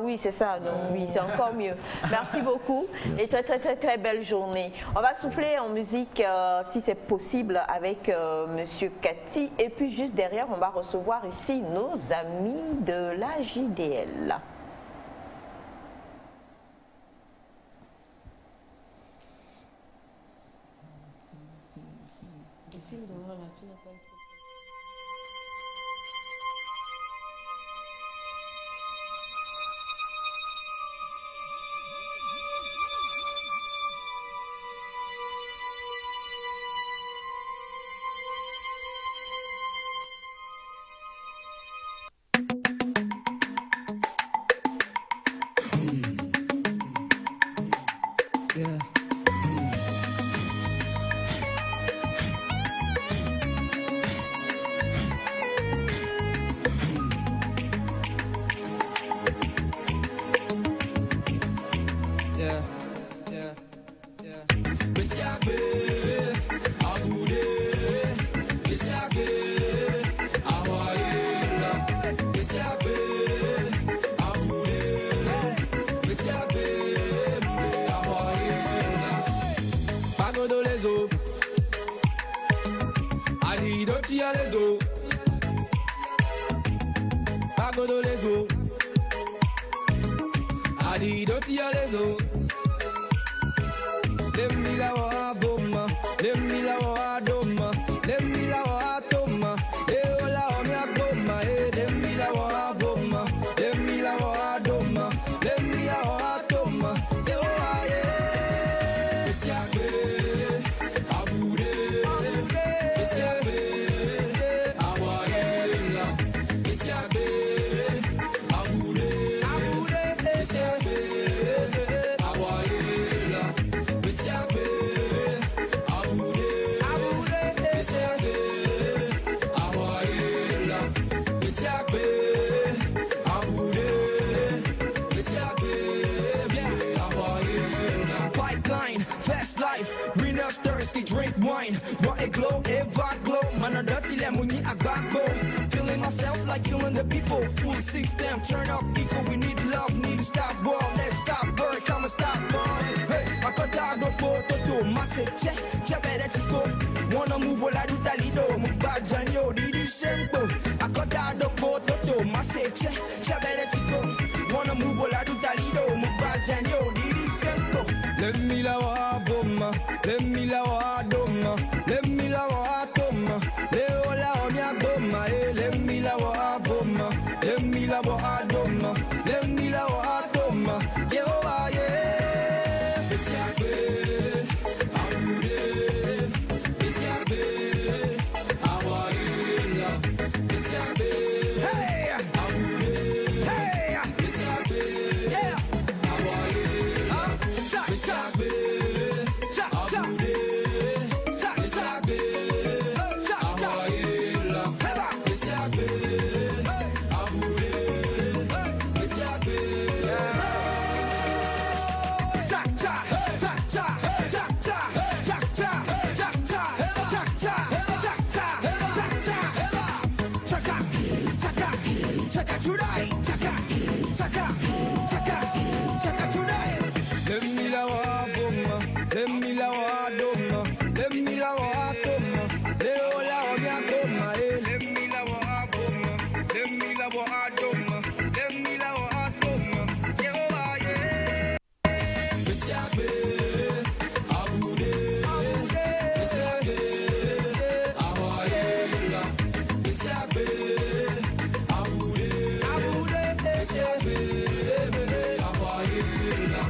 Oui, c'est ça. Donc, oui, c'est encore mieux. Merci beaucoup. Merci. Et très, très, très, très belle journée. On va souffler en musique. Si c'est possible avec Monsieur Cathy. Et puis juste derrière, on va recevoir ici nos amis de la JDL. Feeling myself like feeling the people. Full system, turn up, equal. We need love, need to stop war. Let's stop bird, come and stop boy. Hey, I got dog no toto, massive check, better chico. Wanna move all I do talido, mubajanyo, didi shempo. I got dog no toto, massive check, better chico. Wanna move all I do talido, mubajanyo, didi shempo. Let me la wa bomba, let me la wa doma, let me la wa toma. Let me la wa bomba, let me la wa doma, let me la wa doma. chaka chudai, chaka, chaka, chaka, chaka chudai. Let me la wa bomba, let me la wa doma, let me la wa toma, leo la wa mia toma, let me la wa bomba, let me la wa doma, let me la wa toma, yo aye. Besiabe, abude, besiabe, awaye la, besiabe, abude, besiabe, awaye la.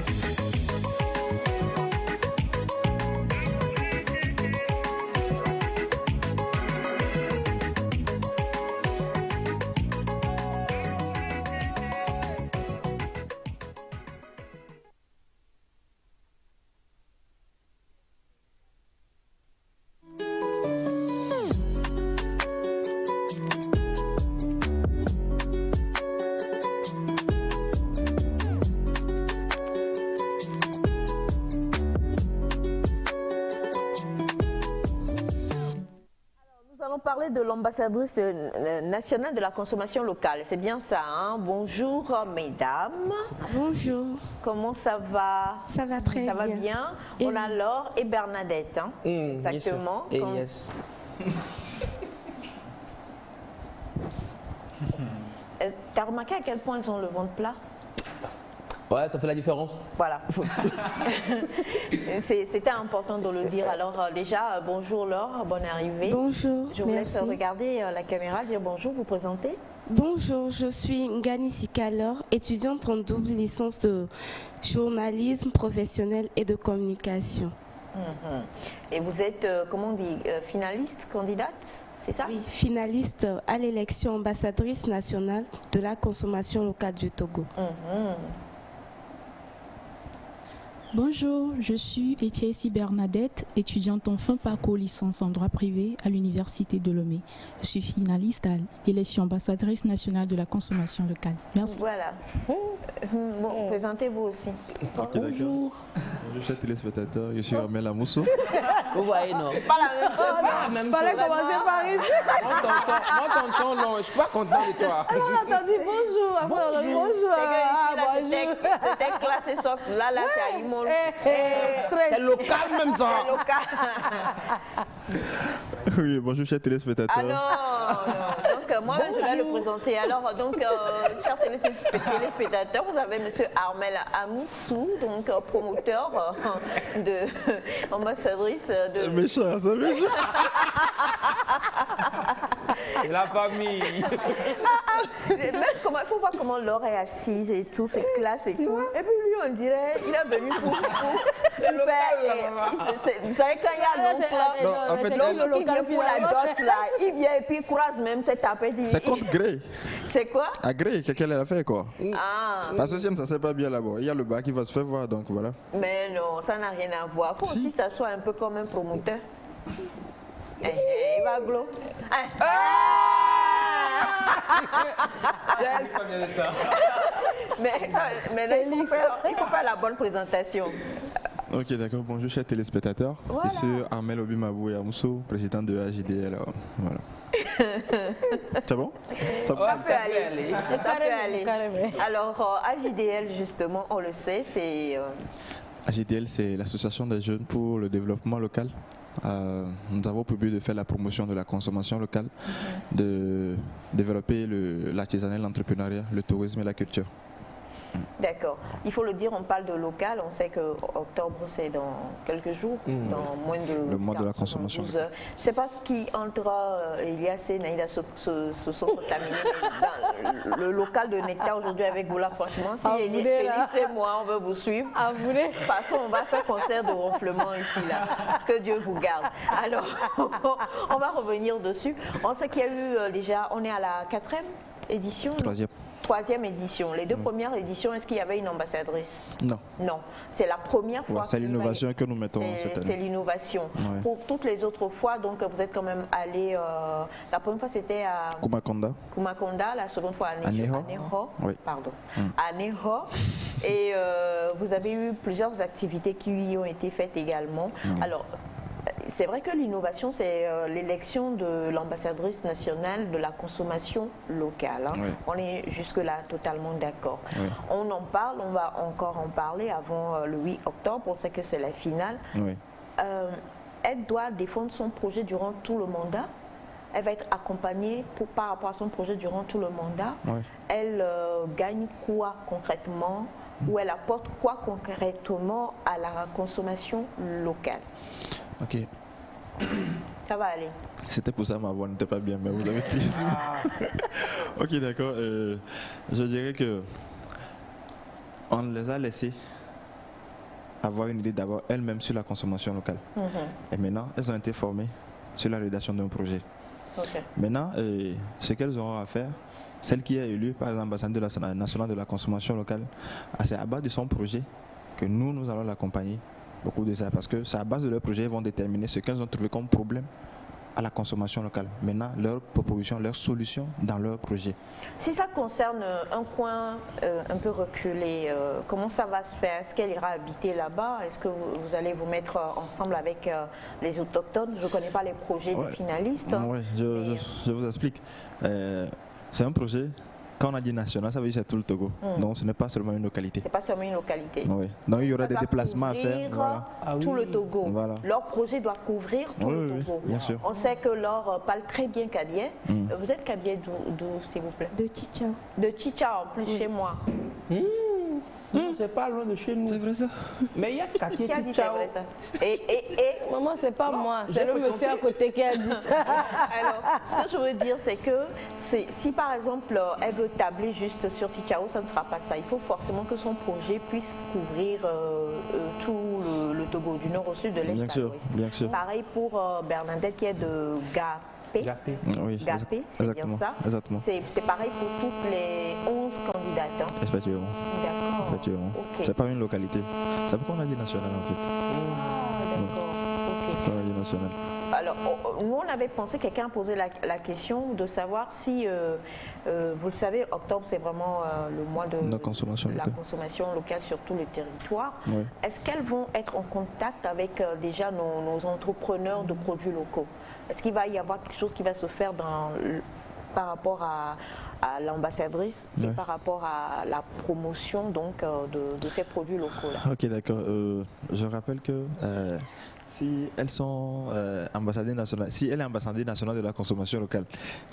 Nous allons parler de l'ambassadrice nationale de la consommation locale. C'est bien ça, hein? Bonjour mesdames. Bonjour. Comment ça va? Ça va très bien. Ça va bien. Et On a Laure et Bernadette. Hein? Exactement. Et yes. T'as remarqué à quel point ils ont le ventre plat? Ouais, ça fait la différence. Voilà. C'était important de le dire. Alors déjà, bonjour Laure, bonne arrivée. Bonjour, Je vous merci. laisse regarder la caméra, dire bonjour, vous présenter. Bonjour, je suis Ngani Sikalor, étudiante en double licence de journalisme professionnel et de communication. Et vous êtes, comment on dit, finaliste, candidate? C'est ça? Oui, finaliste à l'élection ambassadrice nationale de la consommation locale du Togo. Bonjour, je suis Etiesi Bernadette, étudiante en fin parcours licence en droit privé à l'Université de Lomé. Je suis finaliste à l'élection ambassadrice nationale de la consommation locale. Merci. Voilà. Bon, présentez-vous aussi. Okay, bonjour. Bonjour chers téléspectateurs, je suis Armel Amousso. Vous voyez, non? Pas la même chose. Pas la même chose. Fallait commencer par ici. Moi, tonton, non, je suis pas content de toi. Alors, on a entendu bonjour. Après, on a dit bonjour. C'était classé soft. Là, c'est à Imo. C'est local même ça. C'est local. Oui, bonjour chers téléspectateurs. Ah non. Donc moi je vais le présenter. Alors donc chers téléspectateurs, vous avez monsieur Armel Amoussou, donc promoteur de ambassadrice de. C'est méchant, c'est méchant. C'est la famille. Il faut voir comment Laure est assise et tout, c'est classe et tout. Et puis lui, on dirait, il est venu pour super. Vous savez, quand il y a l'oncle, Non, en fait, l'oncle qui vient pour la dot là, il vient et puis il croise même cette tapette. c'est contre gré. C'est quoi? À gré, qu'elle a fait quoi. Ah. Parce que sinon, ça ne sait pas bien là-bas. Il y a le bas qui va se faire voir, donc voilà. Mais non, ça n'a rien à voir. Il faut aussi que ça soit un peu comme un promoteur. Il va glo. Mais là, il faut faire la bonne présentation. Ok, d'accord. Bonjour chers téléspectateurs. Voilà. Je suis Armel Obimabou Amousso, président de AJDL. Voilà. C'est bon? Ça peut aller. Ça peut aller. Carrément. Alors, AJDL, justement, on le sait, c'est... AJDL, c'est l'Association des jeunes pour le développement local. Nous avons pour but de faire la promotion de la consommation locale, de développer l'artisanat, l'entrepreneuriat, le tourisme et la culture. D'accord. Il faut le dire, on parle de local. On sait que octobre, c'est dans quelques jours, dans moins de... Le mois de la consommation. 12 heures. Je ne sais pas ce qui entre Elias et Naïda se sont contaminés. Dans le local de Nectar aujourd'hui avec vous là, franchement, si Félix et moi, on veut vous suivre. De toute façon, on va faire concert de ronflement ici, là. Que Dieu vous garde. Alors, on va revenir dessus. On sait qu'il y a eu déjà, on est à la 4e édition. Troisième édition. Les deux premières éditions, est-ce qu'il y avait une ambassadrice? Non. Non. C'est la première fois. C'est l'innovation que nous mettons cette année. C'est l'innovation. Ouais. Pour toutes les autres fois, donc vous êtes quand même allé. La première fois, c'était à Kumakonda. La seconde fois à Neho. Oui. Pardon. À Neho. Et vous avez eu plusieurs activités qui y ont été faites également. Alors, c'est vrai que l'innovation, c'est l'élection de l'ambassadrice nationale de la consommation locale. Hein. Oui. On est jusque-là totalement d'accord. Oui. On en parle, on va encore en parler avant le 8 octobre. On sait que c'est la finale. Oui. Elle doit défendre son projet durant tout le mandat. Elle va être accompagnée par rapport à son projet durant tout le mandat. Oui. Elle gagne quoi concrètement ou elle apporte quoi concrètement à la consommation locale? Ok. Ça va aller. C'était pour ça ma voix n'était pas bien, mais vous avez cuisiné. Ok, d'accord. Je dirais que on les a laissés avoir une idée d'abord elles-mêmes sur la consommation locale. Et maintenant, elles ont été formées sur la rédaction d'un projet. Maintenant, ce qu'elles auront à faire, celle qui est élue par l'ambassadeur national de la consommation locale, c'est à base de son projet que nous allons l'accompagner beaucoup de ça, parce que c'est à base de leur projet, ils vont déterminer ce qu'elles ont trouvé comme problème à la consommation locale. Maintenant, leurs propositions, leurs solutions dans leur projet. Si ça concerne un coin un peu reculé, comment ça va se faire? Est-ce qu'elle ira habiter là-bas? Est-ce que vous allez vous mettre ensemble avec les autochtones? Je ne connais pas les projets des finalistes. Oui, je vous explique. C'est un projet. Quand on a dit national, ça veut dire c'est tout le Togo. Donc ce n'est pas seulement une localité. C'est pas seulement une localité. Oui. Donc il y aura des déplacements à faire. Voilà. Tout le Togo. Voilà. Leur projet doit couvrir tout le Togo. Bien sûr. On sait que Laure parle très bien kabye. Vous êtes kabye d'où, s'il vous plaît? De Chicha. De Chicha, en plus chez moi. C'est pas loin de chez nous. C'est vrai ça. Mais il y a quartier Chicha. C'est vrai ça. Et maman, c'est pas moi, c'est le monsieur à côté qui a dit ça. Alors, ce que je veux dire, c'est que si par exemple elle veut tabler juste sur Tichao, ça ne sera pas ça. Il faut forcément que son projet puisse couvrir tout le Togo, du nord au sud, de l'est à l'ouest. Bien sûr. Pareil pour Bernadette qui est de Gapé. Oui, Gapé, c'est bien ça. Exactement. C'est pareil pour toutes les 11 candidates. Hein. Effectivement. D'accord. Effectivement. Okay. C'est pas une localité. C'est pourquoi on a dit national en fait. Ah, d'accord. C'est pourquoi on a dit national. Alors, nous on avait pensé, quelqu'un a posé la question de savoir si, vous le savez, octobre c'est vraiment le mois de la consommation locale sur tous les territoires. Oui. Est-ce qu'elles vont être en contact avec déjà nos entrepreneurs de produits locaux? Est-ce qu'il va y avoir quelque chose qui va se faire par rapport à l'ambassadrice et par rapport à la promotion donc, de ces produits locaux-là? Ok, d'accord. Je rappelle que si elles sont ambassadeurs nationales, si elle est ambassadeur nationale de la consommation locale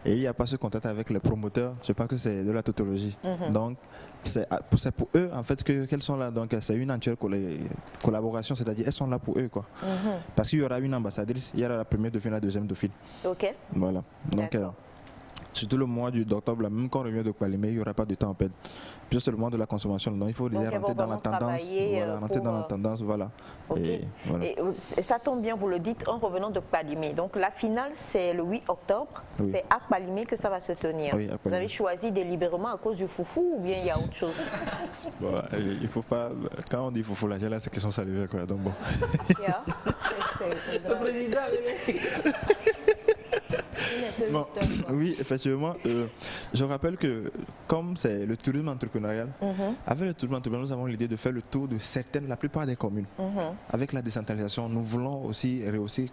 et il n'y a pas ce contact avec les promoteurs, je pense que c'est de la tautologie. Donc c'est pour eux en fait qu'elles sont là. Donc c'est une entière collaboration, c'est-à-dire elles sont là pour eux quoi. Parce qu'il y aura une ambassadrice, il y aura la première dauphine, la deuxième dauphine. Ok. Voilà. Donc surtout le mois d'octobre, même quand on revient de Kwalimé, il n'y aura pas de temps à perdre. Puis c'est le mois de la consommation, donc il faut déjà rentrer dans la tendance. Voilà, rentrer dans la tendance, voilà. Okay. Et ça tombe bien, vous le dites en revenant de Kwalimé. Donc la finale, c'est le 8 octobre. Oui. C'est à Kwalimé que ça va se tenir. Oui, vous avez choisi délibérément à cause du foufou ou bien il y a autre chose? Bon, il faut pas. Quand on dit foufou, là, c'est question salivée, quoi. Donc bon. Le président. Bon, oui, effectivement. Je rappelle que comme c'est le tourisme entrepreneurial, avec le tourisme entrepreneurial, nous avons l'idée de faire le tour de la plupart des communes. Avec la décentralisation, nous voulons aussi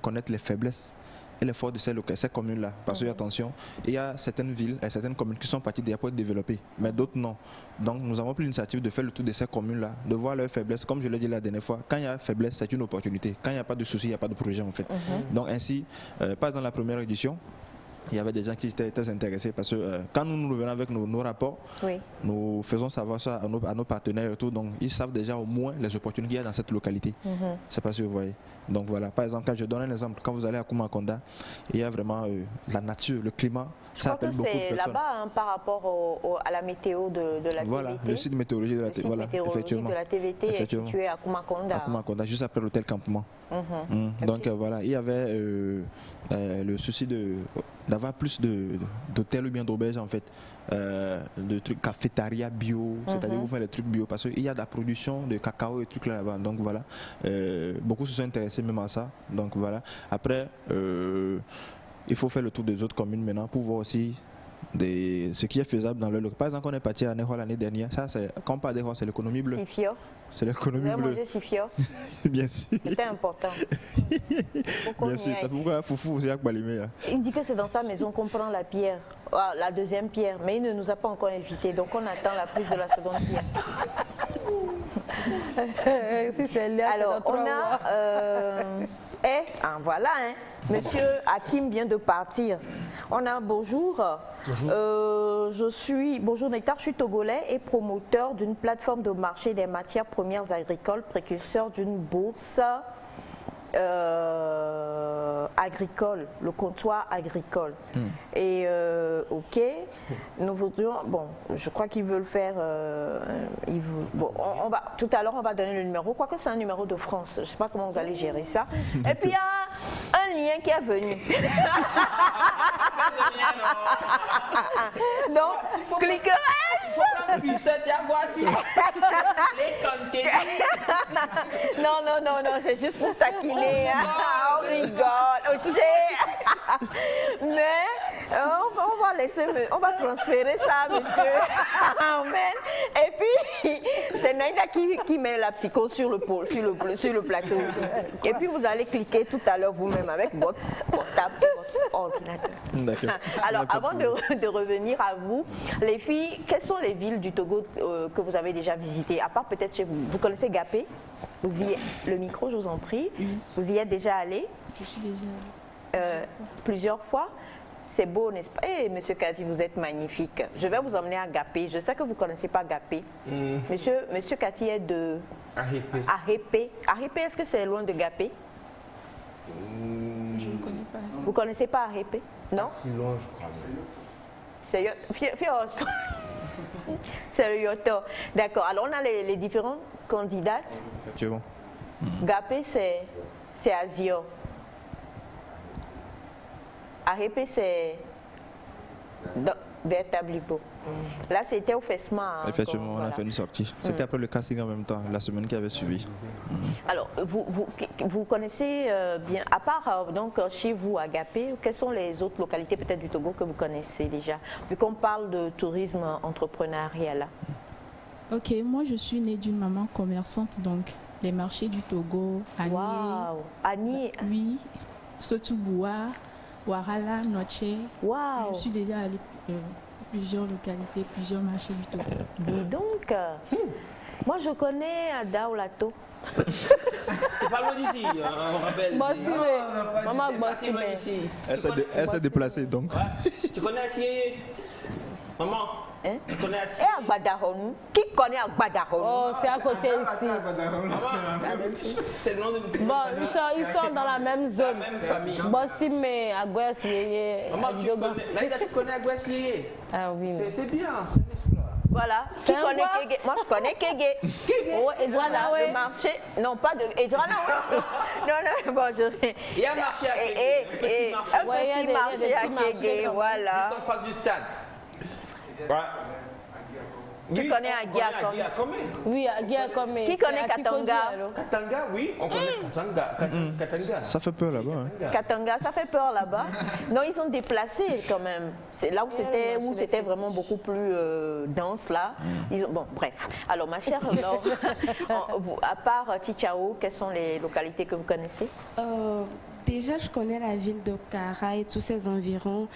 connaître les faiblesses et les forces de ces communes-là. Parce que, attention, il y a certaines villes et certaines communes qui sont parties déjà pour être développées, mais d'autres non. Donc, nous avons pris l'initiative de faire le tour de ces communes-là, de voir leurs faiblesses. Comme je l'ai dit la dernière fois, quand il y a faiblesse, c'est une opportunité. Quand il n'y a pas de souci, il n'y a pas de projet, en fait. Donc, ainsi, pas dans la première édition, il y avait des gens qui étaient très intéressés parce que quand nous revenons avec nos rapports, nous faisons savoir ça à nos partenaires et tout, donc ils savent déjà au moins les opportunités qu'il y a dans cette localité. C'est pas si vous voyez. Donc voilà, par exemple, quand je donne un exemple, quand vous allez à Kumakonda, il y a vraiment la nature, le climat. Ça appelle beaucoup de personnes. C'est là-bas par rapport à la météo de la TVT. Voilà, le site météorologique de la TVT. Voilà, effectivement. De la TVT est situé à Kumakonda. À Kumakonda, juste après l'hôtel campement. Donc voilà, il y avait le souci d'avoir plus d'hôtels ou bien d'auberges en fait, de trucs cafétéria bio, c'est-à-dire vous faites les trucs bio parce qu'il y a de la production de cacao et trucs là-bas. Donc voilà, beaucoup se sont intéressés même à ça. Donc voilà, après il faut faire le tour des autres communes maintenant pour voir aussi ce qui est faisable dans le local. Par exemple, on est parti à Nehol l'année dernière. Ça, quand on parle d'Nehol, c'est l'économie bleue. Sifio. C'est l'économie bleue. Vous avez mangé Sifio? Bien sûr. C'était important. Bien sûr, c'est pourquoi Foufou aussi a balimé. Il dit que c'est dans sa maison qu'on prend la pierre, la deuxième pierre, mais il ne nous a pas encore invités, donc on attend la prise de la seconde pierre. Si c'est là, alors, on a... voilà, hein. Monsieur Hakim vient de partir. On a bonjour. Bonjour. Bonjour Nectar, je suis togolais et promoteur d'une plateforme de marché des matières premières agricoles, précurseur d'une bourse agricole, le comptoir agricole. Et ok, nous voudrions, bon, je crois qu'ils veulent faire, tout à l'heure on va donner le numéro, quoique c'est un numéro de France, je ne sais pas comment vous allez gérer ça. Et puis il y a un lien qui est venu. Donc, cliquez. Non, c'est juste pour taquiner. On rigole aussi. Mais on va transférer ça, monsieur. Amen. Et puis, c'est Naïda qui met la psycho sur le plateau aussi. Et puis, vous allez cliquer tout à l'heure vous-même avec votre portable, votre ordinateur. D'accord. Alors, avant de revenir à vous, les filles, quelles sont les villes du Togo que vous avez déjà visitées, à part peut-être chez vous? Vous connaissez Gapé? Le micro, je vous en prie. Vous y êtes déjà allé? Je suis déjà allée. Plusieurs fois? C'est beau, n'est-ce pas? Eh, monsieur Kati, vous êtes magnifique. Je vais vous emmener à Gapé. Je sais que vous ne connaissez pas Gapé. Monsieur Kati est de... Arépé. Arépé, est-ce que c'est loin de Gapé? Je ne connais pas. Vous ne connaissez pas Arépé? Non? Si loin, je crois. C'est le Yoto. D'accord. Alors, on a les différentes candidates. Effectivement. Gapé, c'est Azio. Arépé, c'est Bertablipo. Là, c'était au FESMA. Effectivement, on a fait une sortie. C'était après le casting en même temps, la semaine qui avait suivi. Alors, vous connaissez bien, à part donc chez vous à Gapé, quelles sont les autres localités peut-être du Togo que vous connaissez déjà, vu qu'on parle de tourisme entrepreneurial là? Ok, moi je suis née d'une maman commerçante, donc les marchés du Togo, Agné, wow. Agné. Oui, Sotuboua, Ouarala, Noche. Wow. Je suis déjà allée plusieurs localités, plusieurs marchés du Togo. Dis donc, moi je connais Daolato. C'est pas loin d'ici, on rappelle. Maman ici. Elle s'est déplacée donc. Ouais. Tu connais Assier? Maman, tu connais Assier? Et Agbadaron. Qui connaît Agbadaron? Oh, c'est à côté ici. C'est le nom de... Bon, ils sont dans la même zone. La même famille. Bossi, mais Agouessier. Maman, tu connais Agouessier? Ah oui. C'est bien, c'est un exploit. Voilà. Qui connaît Kégué? Moi, je connais Kégué. Oh, Edouana, oui. Le marché. Non, pas de. Edouana, oui. Non, bon, il y a un marché à Kégué. Un petit marché à Kégué, voilà. Juste en face du stade. Ouais. Tu connais Agia comme Oui, Agia comme. Qui connaît Katanga? Katanga, oui, on connaît Katanga. Ça fait peur là-bas. Hein. Katanga, ça fait peur là-bas. Non, ils sont déplacés quand même. C'est là où c'était vraiment beaucoup plus dense là. Bon, bref. Alors, ma chère Laure, à part Chichao, quelles sont les localités que vous connaissez? Déjà, je connais la ville de Kara et tous ses environs,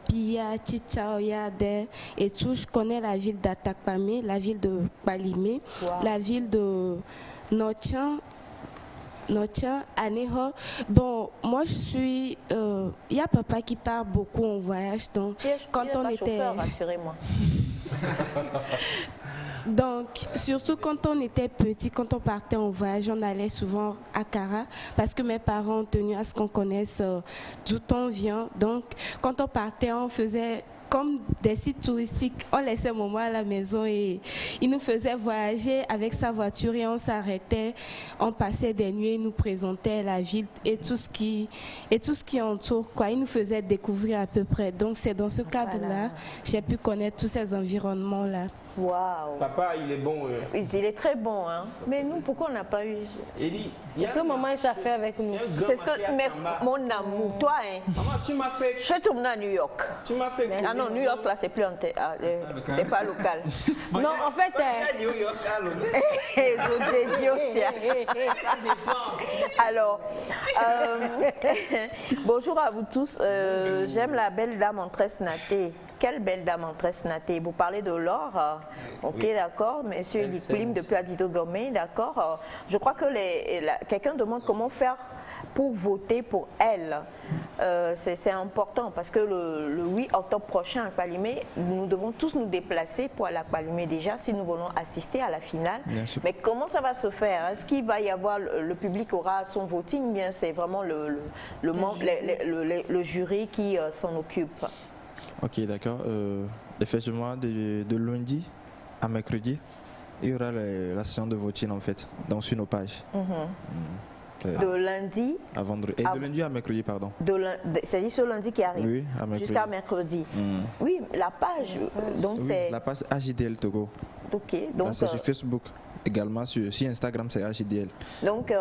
Pia, Chichao, Yade et tout. Je connais la ville d'Atakpame, la ville de Palimé, la ville de Notian, Aneho. Bon, moi je suis... Il y a papa qui part beaucoup en voyage, donc quand on était... Rassurez-moi. Donc, surtout quand on était petit, quand on partait en voyage, on allait souvent à Kara parce que mes parents ont tenu à ce qu'on connaisse d'où on vient. Donc, quand on partait, on faisait comme des sites touristiques. On laissait maman à la maison et il nous faisait voyager avec sa voiture et on s'arrêtait. On passait des nuits, il nous présentait la ville et tout ce qui entoure, quoi. Il nous faisait découvrir à peu près. Donc, c'est dans ce cadre-là que j'ai pu connaître tous ces environnements-là. Waouh. Papa, il est bon. Il est très bon, hein. Mais nous, pourquoi on n'a pas eu... Est-ce que maman est fait avec nous? C'est ce que... Mais mon amour, toi, hein. Maman, tu m'as fait... Je suis tournée à New York. Tu m'as fait... Ah non, Non, New York, là, c'est plus c'est pas local. Non, en fait... Alors, bonjour à vous tous. J'aime la belle dame en tresse nattée. Quelle belle dame en tresse nattée. Vous parlez de l'or. Ok, oui. D'accord. Monsieur Elikplim depuis Adito Gomé, d'accord. Je crois que quelqu'un demande comment faire pour voter pour elle. C'est important parce que le 8 octobre prochain à Kpalimé, nous devons tous nous déplacer pour aller à Kpalimé déjà si nous voulons assister à la finale. Mais comment ça va se faire? Est-ce qu'il va y avoir, le public aura son voting, bien c'est vraiment le jury qui s'en occupe? Ok, d'accord. Effectivement, de lundi à mercredi, il y aura la séance de voting en fait, donc sur nos pages. De lundi à vendredi. Et de lundi à mercredi, pardon. C'est-à-dire ce lundi qui arrive, oui, jusqu'à mercredi. Oui, la page, donc oui, c'est... la page AJDL Togo. Ok, donc... c'est sur Facebook. Également sur Instagram, c'est AJDL. Donc,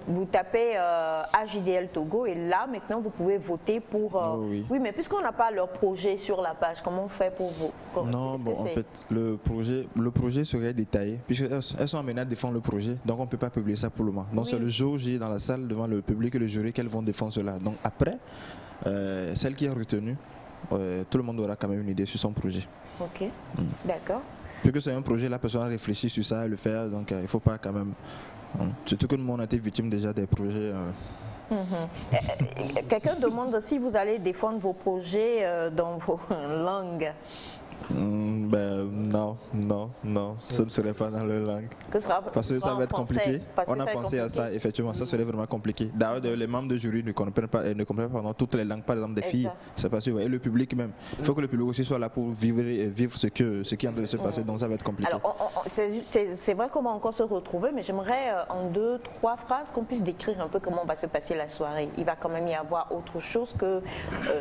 vous tapez AJDL Togo et là, maintenant, vous pouvez voter pour... oui. Oui, mais puisqu'on n'a pas leur projet sur la page, comment on fait pour vous? Non, bon, en fait, le projet serait détaillé, puisqu'elles sont amenées à défendre le projet, donc on ne peut pas publier ça pour le moment. Donc, oui. C'est le jour J dans la salle, devant le public et le jury, qu'elles vont défendre cela. Donc, après, celle qui est retenue, tout le monde aura quand même une idée sur son projet. Ok, d'accord. Puisque c'est un projet, la personne a réfléchi sur ça, à le faire, donc il ne faut pas quand même... surtout que nous, on a été victime déjà des projets... Quelqu'un demande si vous allez défendre vos projets dans vos langues. Non, ce ne serait pas dans leur langue. Parce que ça va être compliqué. On a pensé à ça, effectivement, ça serait vraiment compliqué. D'ailleurs, les membres du jury ne comprennent pas toutes les langues, par exemple des filles. C'est pas sûr. Et le public même. Il faut que le public aussi soit là pour vivre ce qui est en train de se passer, donc ça va être compliqué. Alors, c'est vrai qu'on va encore se retrouver, mais j'aimerais en 2-3 phrases qu'on puisse décrire un peu comment va se passer la soirée. Il va quand même y avoir autre chose que...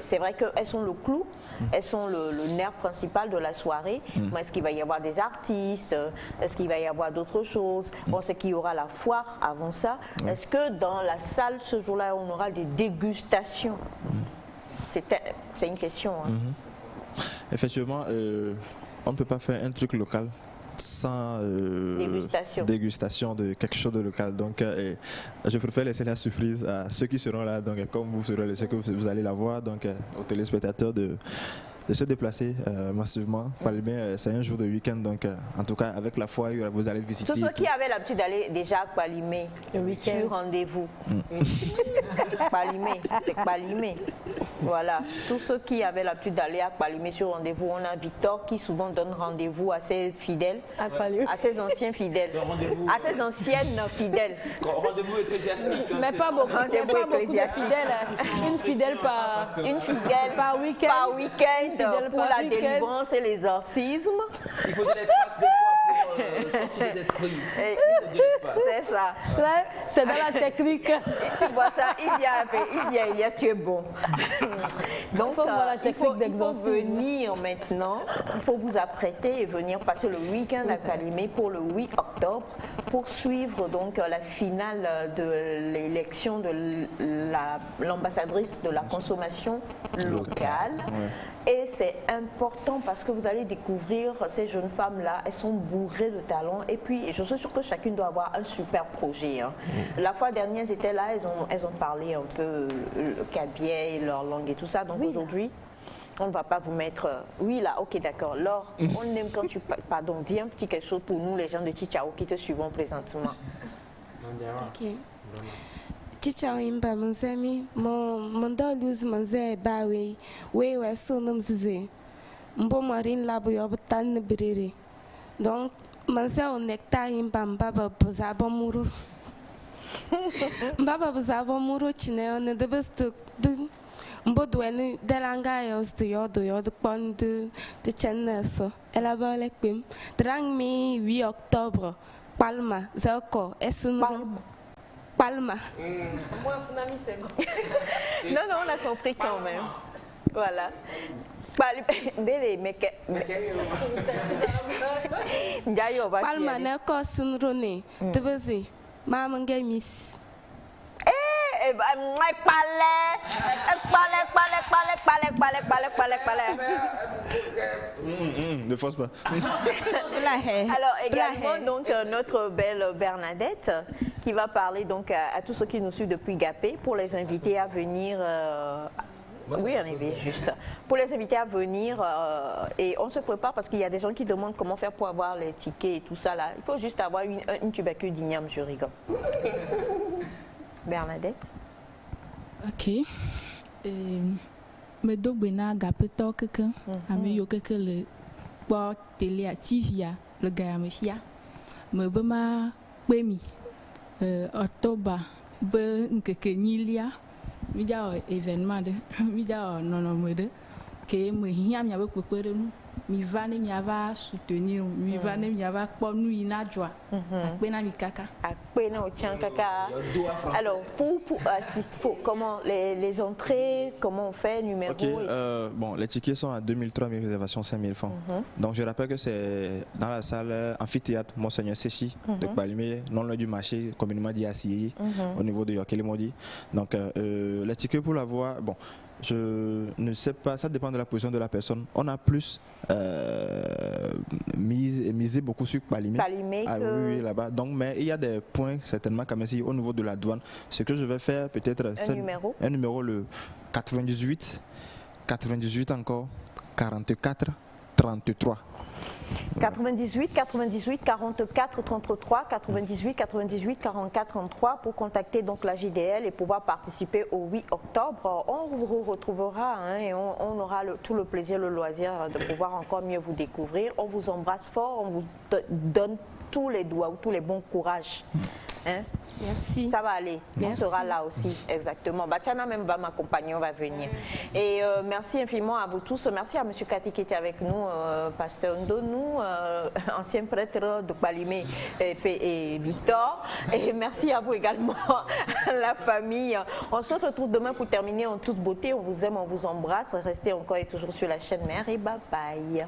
c'est vrai qu'elles sont le clou, elles sont le nerf principal de la soirée. Est-ce qu'il va y avoir des artistes? Est-ce qu'il va y avoir d'autres choses? On sait qu'il y aura la foire avant ça. Est-ce que dans la salle ce jour-là on aura des dégustations? C'est une question. Effectivement, on ne peut pas faire un truc local sans dégustation de quelque chose de local. Donc, je préfère laisser la surprise à ceux qui seront là. Donc, comme vous serez, ceux que vous allez la voir, donc aux téléspectateurs de se déplacer massivement. Kpalimé, c'est un jour de week-end, donc en tout cas avec la foire, vous allez visiter. Tous ceux qui avaient l'habitude d'aller déjà à Kpalimé sur rendez-vous. Kpalimé, c'est Kpalimé. Voilà, tous ceux qui avaient l'habitude d'aller à Kpalimé sur rendez-vous. On a Victor qui souvent donne rendez-vous à ses fidèles, à ses anciens fidèles, à ses anciennes fidèles. Rendez-vous ecclésiastique. Mais pas beaucoup, de fidèles. Une fidèle par week-end. Pour la délivrance et l'exorcisme. Il faut de l'espace des fois pour sortir des esprits. C'est ça. C'est dans la technique. Tu vois ça, il dit à Elias, tu es bon. Donc, il faut venir maintenant, il faut vous apprêter et venir passer le week-end à Kpalimé pour le 8 octobre pour suivre donc la finale de l'élection de l'ambassadrice de la consommation locale. Et c'est important parce que vous allez découvrir ces jeunes femmes-là, elles sont bourrées de talent. Et puis, je suis sûre que chacune doit avoir un super projet. La fois dernière, elles étaient là, elles ont parlé un peu le kabylie, leur langue et tout ça. Donc aujourd'hui, on ne va pas vous mettre... Oui, là, ok, d'accord. Laure, on aime quand tu... Pardon, dis un petit quelque chose pour nous, les gens de Chichao qui te suivons présentement. Ok. Chichao imba mzemi mon doluz manze bawe we so nam zize mbo marin labo yobutan birere donc manze on nekta imba mbaba bozaba muru mbaba bozaba muru chine on de best mbo doene delanga yos de yod pond de chenneso elaba lekpem drang mi 8 octobre Palma zako esunro Palma. Moi, c'est non, on a compris quand même. Voilà. Palma ne ko sunrone. Tebezi. Mama ngai miss. Ne force pas. Alors également donc notre belle Bernadette qui va parler donc à tous ceux qui nous suivent depuis Gapé pour les inviter à venir. Oui, on est juste. Pour les inviter à venir et on se prépare parce qu'il y a des gens qui demandent comment faire pour avoir les tickets et tout ça là. Il faut juste avoir une tubercule d'igname, je rigole. Bernadette. Ok. Me do bena gapeto quelqu'un, ami yo quelqu'un le pour télé TV le gars me fia. Me bema bemi octobre be nke nilia. Mi ja événement de mi ja non me de que me hia mi avec pepere nu mi va ne mi va soutenir mi va ne mi va pour nous ina joie akpe na mi kaka akpe na o tian kaka. Alors pour comment les entrées, comment on fait, numéro? Ok, bon, les tickets sont à 2000, 3000 réservations, 5000 francs. Donc je rappelle que c'est dans la salle amphithéâtre Monseigneur Séchi de Balimé, non loin du marché, communément dit Assiyé, au niveau de Yokelimodi. Donc les tickets pour la voix, bon, je ne sais pas, ça dépend de la position de la personne. On a plus misé beaucoup sur Balimé. Ah oui, là-bas. Donc, mais il y a des points certainement comme ici au niveau de la douane. Ce que je vais faire peut-être un numéro le 98 encore 44 33. 98 98 44 33 98 98 44 33 pour contacter donc la JDL et pouvoir participer au 8 octobre. On vous retrouvera et on aura tout le plaisir, le loisir de pouvoir encore mieux vous découvrir. On vous embrasse fort, on vous donne tous les doigts, tous les bons courages. Hein? Merci. Ça va aller. Merci. On sera là aussi, exactement. Bachana même va m'accompagner, on va venir. Et merci infiniment à vous tous. Merci à M. Kati qui était avec nous, pasteur Ndonou, ancien prêtre de Balimé et Victor. Et merci à vous également, la famille. On se retrouve demain pour terminer en toute beauté. On vous aime, on vous embrasse. Restez encore et toujours sur la chaîne Mère et bye bye.